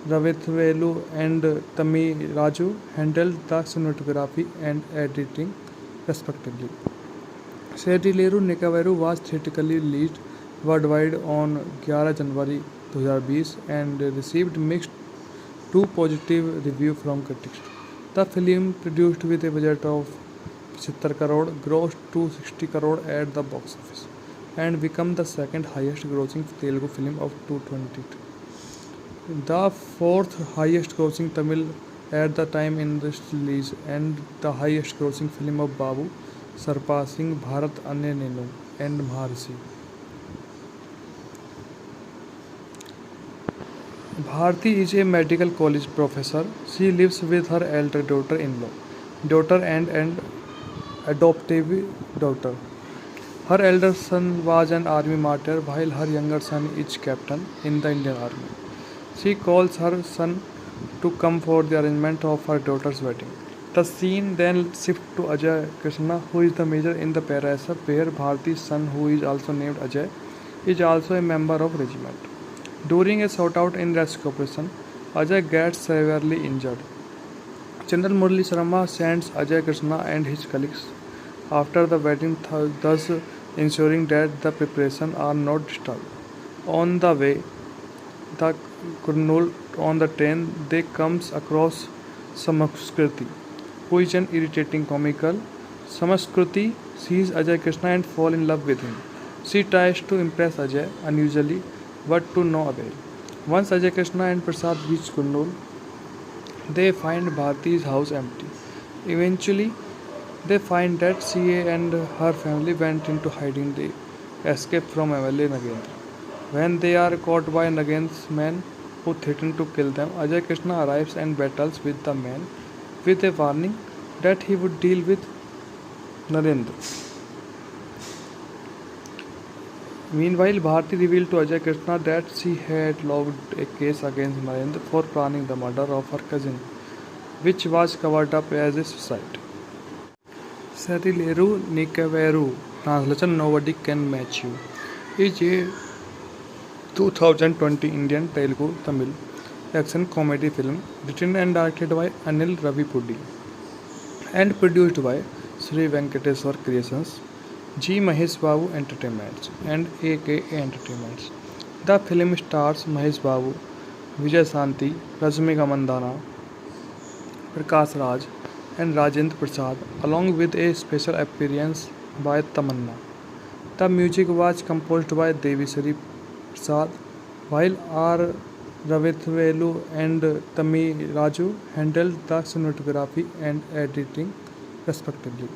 Ravithvelu and Tami Raju handled the cinematography and editing respectively. Serileru Nikaveru was theatrically released worldwide on 11 January 2020 and received mixed to positive review from critics. The film, produced with a budget of 75 crore, grossed 260 crore at the box office and became the second highest grossing Telugu film of 2022. The fourth highest grossing Tamil at the time in its release and the highest grossing film of Babu, surpassing Bharat Ane Nenu and Maharshi. Bharti is a medical college professor. She lives with her elder daughter and adoptive daughter. Her elder son was an army martyr while her younger son is captain in the Indian Army. She calls her son to come for the arrangement of her daughter's wedding. The scene then shifts to Ajay Krishna, who is the major in the Parasa, where Bharti's son, who is also named Ajay, is also a member of regiment. During a shootout in rescue operation, Ajay gets severely injured. General Murali Sharma sends Ajay Krishna and his colleagues after the wedding, thus ensuring that the preparations are not disturbed. On the way, the Kurnool on the train, they comes across Samaskriti, who is an irritating comical. Samaskriti sees Ajay Krishna and fall in love with him. She tries to impress Ajay unusually, but to no avail. Once Ajay Krishna and Prasad reach Kurnool, they find Bharti's house empty. Eventually, they find that CA and her family went into hiding. They escape from MLA Nagendra. When they are caught by Nagendra's men who threaten to kill them, Ajay Krishna arrives and battles with the men with a warning that he would deal with Narendra. Meanwhile, Bharti revealed to Ajay Krishna that she had logged a case against Narendra for planning the murder of her cousin, which was covered up as a suicide. Sarileru Nikaveru, translation Nobody Can Match You, is a 2020 Indian Telugu Tamil action comedy film written and directed by Anil Ravipudi and produced by Sri Venkateswar Creations, G. Mahesh Babu Entertainments and AKA Entertainments. The film stars Mahesh Babu, Vijay Santi, Rashmika Mandana, Prakash Raj and Rajendra Prasad along with a special appearance by Tamanna. The music was composed by Devisri Prasad, while R. Ravithvelu and Tami Raju handled the cinematography and editing respectively.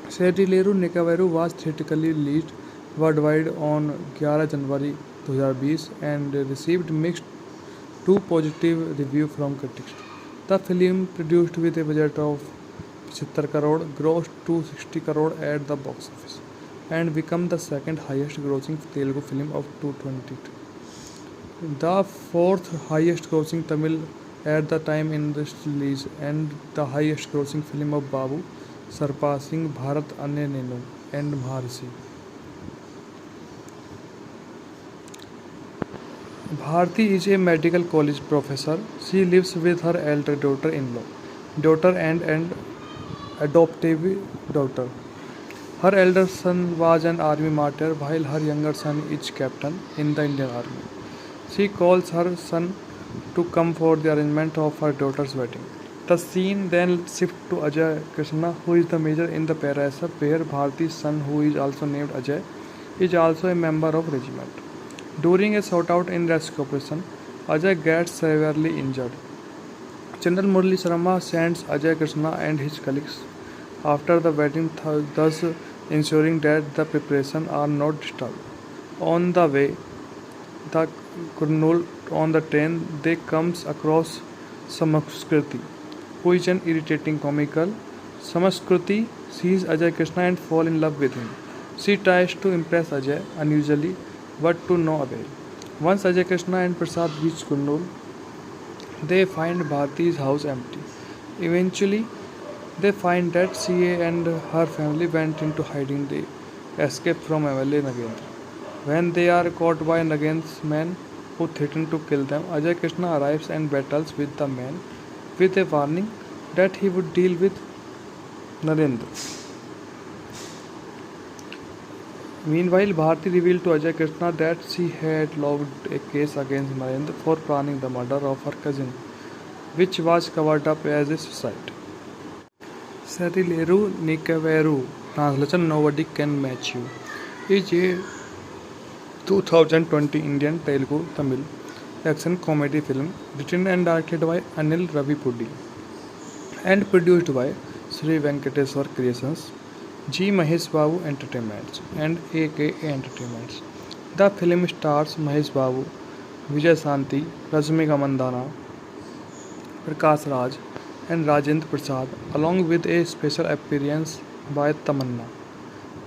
Serileru Nikaveru was theatrically released worldwide on 11 January 2020 and received mixed to positive review from critics. The film, produced with a budget of 75 crore, grossed 260 crore at the box office, and become the second highest grossing Telugu film of 2022. The fourth highest grossing Tamil at the time in its release, and the highest grossing film of Babu, surpassing Bharat Ane Nenu and Maharshi. Bharti is a medical college professor. She lives with her elder daughter and adoptive daughter. Her elder son was an army martyr, while her younger son is captain in the Indian Army. She calls her son to come for the arrangement of her daughter's wedding. The scene then shifts to Ajay Krishna, who is the major in the Parasar, where Bharti's son, who is also named Ajay, is also a member of regiment. During a shootout in rescue operation, Ajay gets severely injured. General Murali Sharma sends Ajay Krishna and his colleagues after the wedding, thus ensuring that the preparations are not disturbed. On the way, the Kurnool on the train, they comes across Samaskriti, who is an irritating comical. Samaskriti sees Ajay Krishna and falls in love with him. She tries to impress Ajay unusually, but to no avail. Once Ajay Krishna and Prasad reach Kurnool, they find Bharti's house empty. Eventually, they find that she and her family went into hiding. They escape from MLA Nagendra. When they are caught by Nagendra's men who threaten to kill them, Ajay Krishna arrives and battles with the men with a warning that he would deal with Narendra. Meanwhile, Bharti revealed to Ajay Krishna that she had logged a case against Narendra for planning the murder of her cousin, which was covered up as a suicide. Serileru Nikaveru, translation Nobody Can Match You, is a 2020 Indian Telugu Tamil action comedy film written and directed by Anil Ravipudi and produced by Sri Venkateswar Creations, G. Mahesh Babu Entertainments and AKA Entertainments. The film stars Mahesh Babu, Vijay Shanti, Rashmika Mandana, Prakash Raj and Rajendra Prasad, along with a special appearance by Tamanna.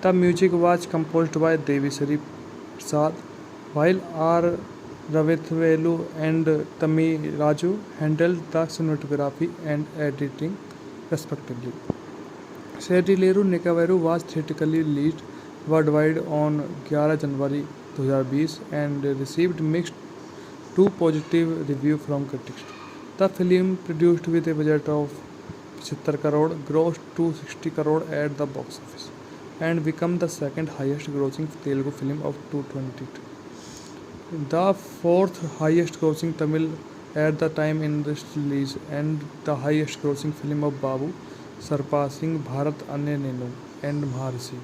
The music was composed by Devi Sri Prasad, while R. Ravithvelu and Tammi Raju handled the cinematography and editing respectively. Serileru Nikaveru was theatrically released worldwide on 11 January 2020 and received mixed to positive review from critics. The film, produced with a budget of 75 crore, grossed 260 crore at the box office and become the second highest grossing Telugu film of 2022. The fourth highest grossing Tamil at the time in its release, and the highest grossing film of Babu, surpassing Bharat Ane Nenu and Maharshi.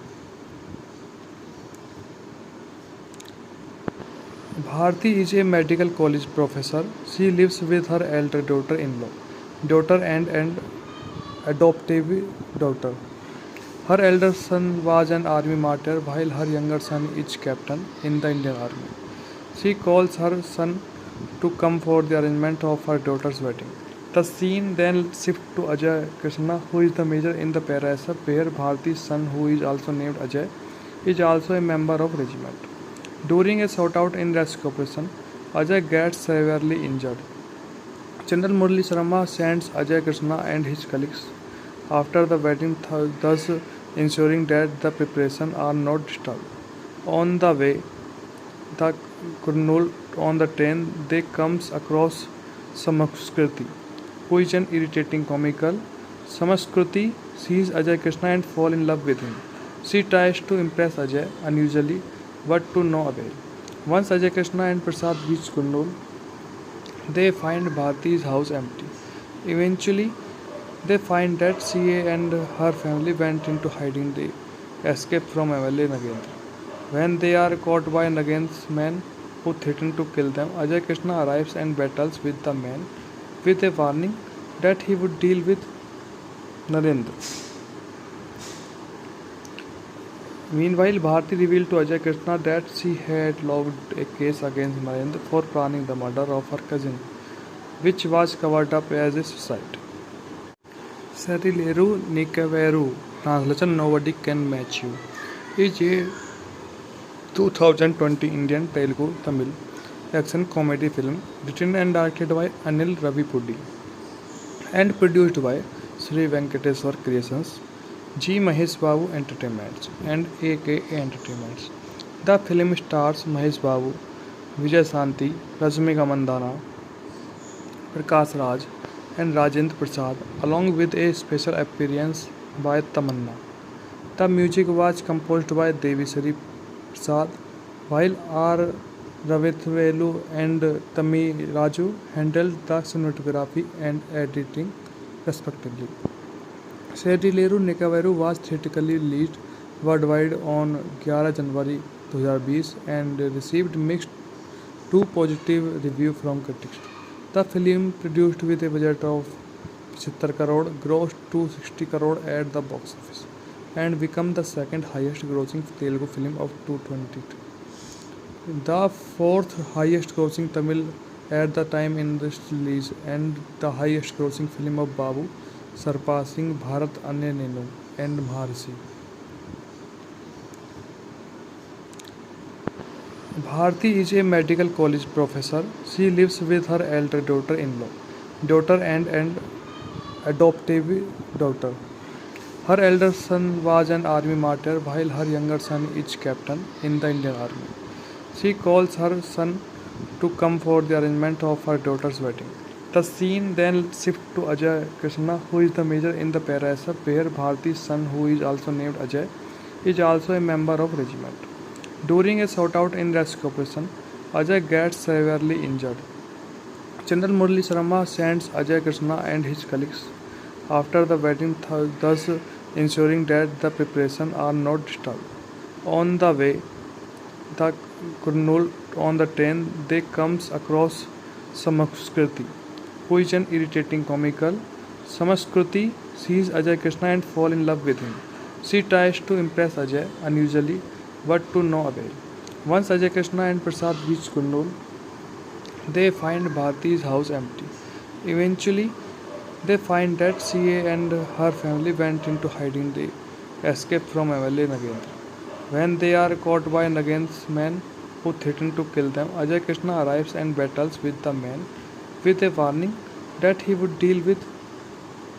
Bharti is a medical college professor. She lives with her elder daughter and adoptive daughter. Her elder son was an army martyr, while her younger son is captain in the Indian Army. She calls her son to come for the arrangement of her daughter's wedding. The scene then shifts to Ajay Krishna, who is the major in the Parasar, where Bharti's son, who is also named Ajay, is also a member of regiment. During a shootout in rescue operation, Ajay gets severely injured. General Murali Sharma sends Ajay Krishna and his colleagues after the wedding, thus ensuring that the preparations are not disturbed. On the way, the Kurnool on the train, they comes across Samaskriti, who is an irritating comical. Samaskriti sees Ajay Krishna and falls in love with him. She tries to impress Ajay unusually, but to no avail. Once Ajay Krishna and Prasad reach Kurnool, they find Bharti's house empty. Eventually, they find that she and her family went into hiding. They escape from MLA Nagendra. When they are caught by Nagendra's men who threaten to kill them, Ajay Krishna arrives and battles with the men with a warning that he would deal with Narendra. Meanwhile, Bharti revealed to Ajay Krishna that she had logged a case against Narendra for planning the murder of her cousin, which was covered up as a suicide. Sarileru Nikaveru, translation Nobody Can Match You, is a 2020 Indian Telugu Tamil action comedy film written and directed by Anil Ravipudi and produced by Sri Venkateswar Creations, G. Mahesh Babu Entertainments, and AKA Entertainments. The film stars Mahesh Babu, Vijay Santi, Rashmika Mandana, Prakash Raj, and Rajendra Prasad, along with a special appearance by Tamanna. The music was composed by Devi Sri Prasad, while R. Ravithvelu and Tammi Raju handled the cinematography and editing respectively. Sarileru Nikaveru was theatrically released worldwide on 11 January 2020 and received mixed to positive review from critics. The film, produced with a budget of 75 crore, grossed 260 crore at the box office and became the second highest grossing Telugu film of 2022. The fourth highest grossing Tamil at the time in its release and the highest grossing film of Babu, surpassing Bharat Ane Nenu and Maharshi. Bharti is a medical college professor. She lives with her elder daughter and adoptive daughter. Her elder son was an army martyr while her younger son is captain in the Indian Army. She calls her son to come for the arrangement of her daughter's wedding. The scene then shifts to Ajay Krishna, who is the major in the ParaSF, where Bharti's son, who is also named Ajay, is also a member of regiment. During a shootout in rescue operation, Ajay gets severely injured. General Murali Sharma sends Ajay Krishna and his colleagues after the wedding, thus ensuring that the preparations are not disturbed. On the way, the Kurnool on the train, they comes across Samaskriti, who is an irritating comical. Samaskriti sees Ajay Krishna and falls in love with him. She tries to impress Ajay unusually, but to no avail. Once Ajay Krishna and Prasad reach Kurnool, they find Bharti's house empty. Eventually, they find that she and her family went into hiding. They escape from MLA Nagendra. When they are caught by Nagendra's men who threaten to kill them, Ajay Krishna arrives and battles with the men with a warning that he would deal with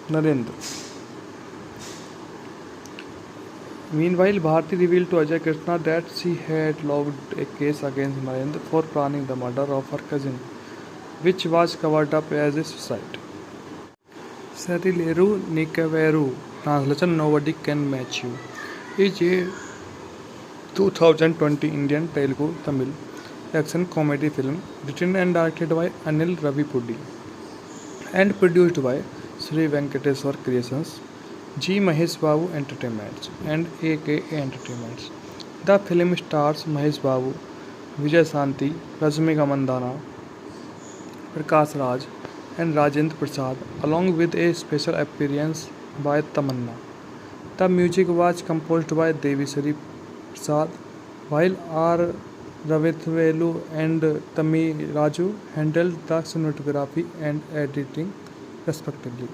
Narendra. Meanwhile, Bharti revealed to Ajay Krishna that she had logged a case against Narendra for planning the murder of her cousin, which was covered up as a suicide. Sarileru Nikaveru, translation Nobody Can Match You, is a 2020 Indian Telugu Tamil action comedy film written and directed by Anil Ravipudi and produced by Sri Venkateswar Creations, G. Mahesh Babu Entertainments, and AKA Entertainments. The film stars Mahesh Babu, Vijay Santi, Rashmika Mandana, Prakash Raj, and Rajendra Prasad, along with a special appearance by Tamanna. The music was composed by Devi Sri Prasad, while R. Ravithvelu and Tammi Raju handled the cinematography and editing respectively.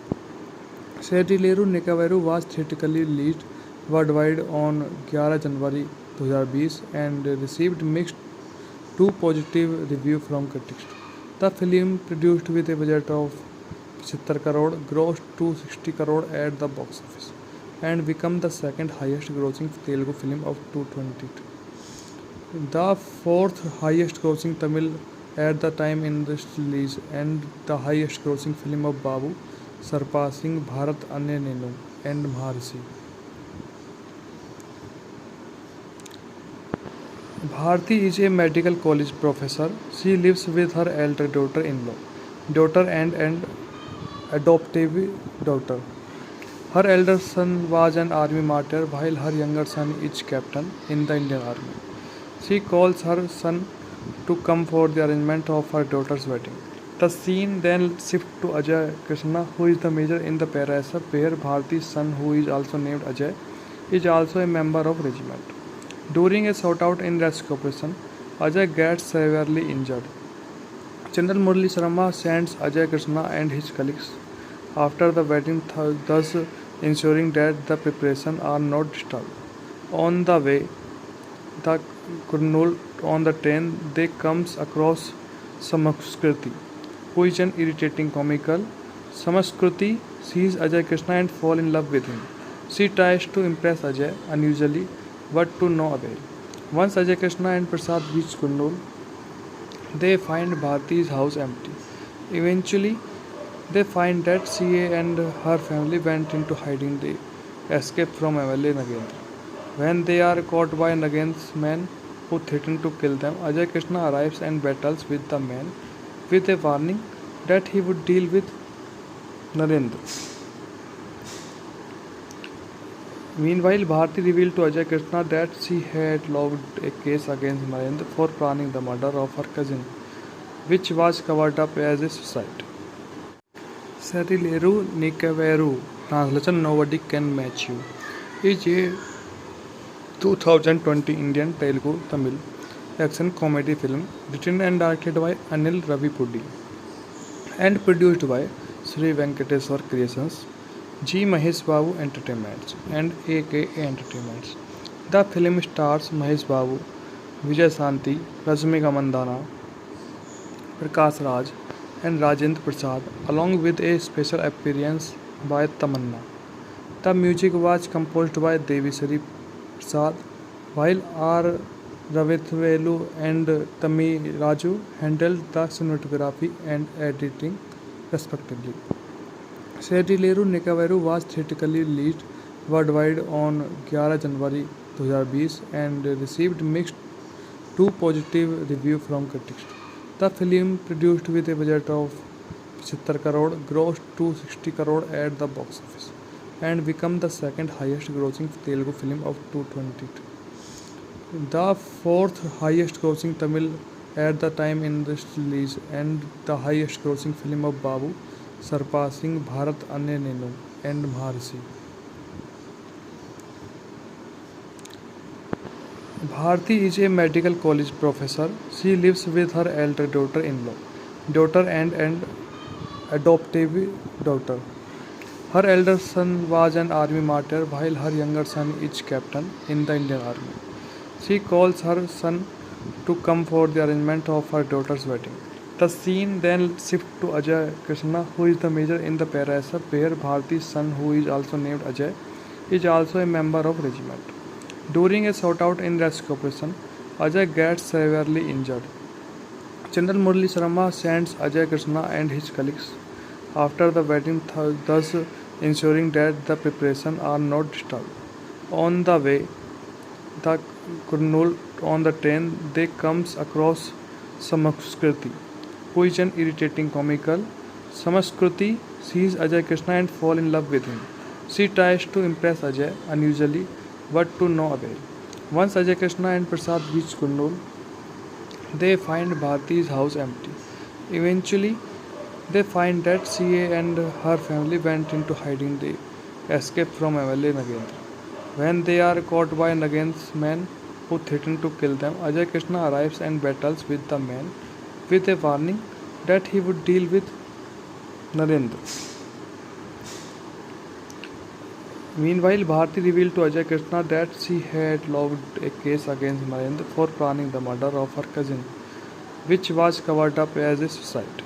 Sarileru Nikaveru was theatrically released worldwide on 11 January 2020 and received mixed to positive review from critics. The film, produced with a budget of 75 crore, grossed 260 crore at the box office and became the second highest grossing Telugu film of 2022. The fourth highest grossing Tamil at the time in its release and the highest grossing film of Babu, surpassing Bharat Ane Nenu and Maharshi. Bharti is a medical college professor. She lives with her elder daughter and adoptive daughter. Her elder son was an army martyr while her younger son is captain in the Indian Army. She calls her son to come for the arrangement of her daughter's wedding. The scene then shifts to Ajay Krishna, who is the major in the ParaSF, where Bharti's son, who is also named Ajay, is also a member of regiment. During a shootout in rescue operation, Ajay gets severely injured. General Murali Sharma sends Ajay Krishna and his colleagues after the wedding, thus ensuring that the preparations are not disturbed. On the way, the Kurnool on the train, they comes across Samaskriti, who is an irritating comical. Samaskriti sees Ajay Krishna and fall in love with him. She tries to impress Ajay unusually, but to no avail. Once Ajay Krishna and Prasad reach Kurnool, they find Bharti's house empty. Eventually, they find that she and her family went into hiding. They escape from MLA Nagendra. When they are caught by Nagendra's men who threaten to kill them, Ajay Krishna arrives and battles with the men with a warning that he would deal with Narendra. Meanwhile, Bharti revealed to Ajay Krishna that she had logged a case against Narendra for planning the murder of her cousin, which was covered up as a suicide. Serileru Nikaveru, translation Nobody Can Match You, is a 2020 Indian Telugu Tamil action comedy film written and directed by Anil Ravipudi and produced by Sri Venkateswar Creations, G. Mahesh Babu Entertainments and AKA Entertainments. The film stars Mahesh Babu, Vijay Santi, Rashmika Mandana, Prakash Raj, and Rajendra Prasad, along with a special appearance by Tamanna. The music was composed by Devisri Prasad, while R. Ravithvelu and Tammi Raju handled the cinematography and editing respectively. Serileru Nikaveru was theatrically released worldwide on 11 January 2020 and received mixed to positive review from critics. The film, produced with a budget of 75 crore, grossed 260 crore at the box office and became the second highest grossing Telugu film of 2022. The fourth highest grossing Tamil at the time in its release and the highest grossing film of Babu, surpassing Bharat Ane Nenu and Maharshi. Bharti is a medical college professor. She lives with her elder daughter and adoptive daughter. Her elder son was an army martyr while her younger son is captain in the Indian Army. She calls her son to come for the arrangement of her daughter's wedding. The scene then shifts to Ajay Krishna, who is the major in the ParaSF, where Bharti's son, who is also named Ajay, is also a member of regiment. During a shootout in rescue operation, Ajay gets severely injured. General Murali Sharma sends Ajay Krishna and his colleagues after the wedding, thus ensuring that the preparations are not disturbed. On the way, the Kurnool on the train, they comes across Samaskriti, who is an irritating comical. Samaskriti sees Ajay Krishna and fall in love with him. She tries to impress Ajay unusually, but to no avail. Once Ajay Krishna and Prasad reach Kurnool, they find Bharti's house empty. Eventually, they find that she and her family went into hiding. They escape from MLA Nagendra. When they are caught by Nagendra's men who threaten to kill them, Ajay Krishna arrives and battles with the men with a warning that he would deal with Narendra. Meanwhile, Bharti revealed to Ajay Krishna that she had logged a case against Narendra for planning the murder of her cousin, which was covered up as a suicide.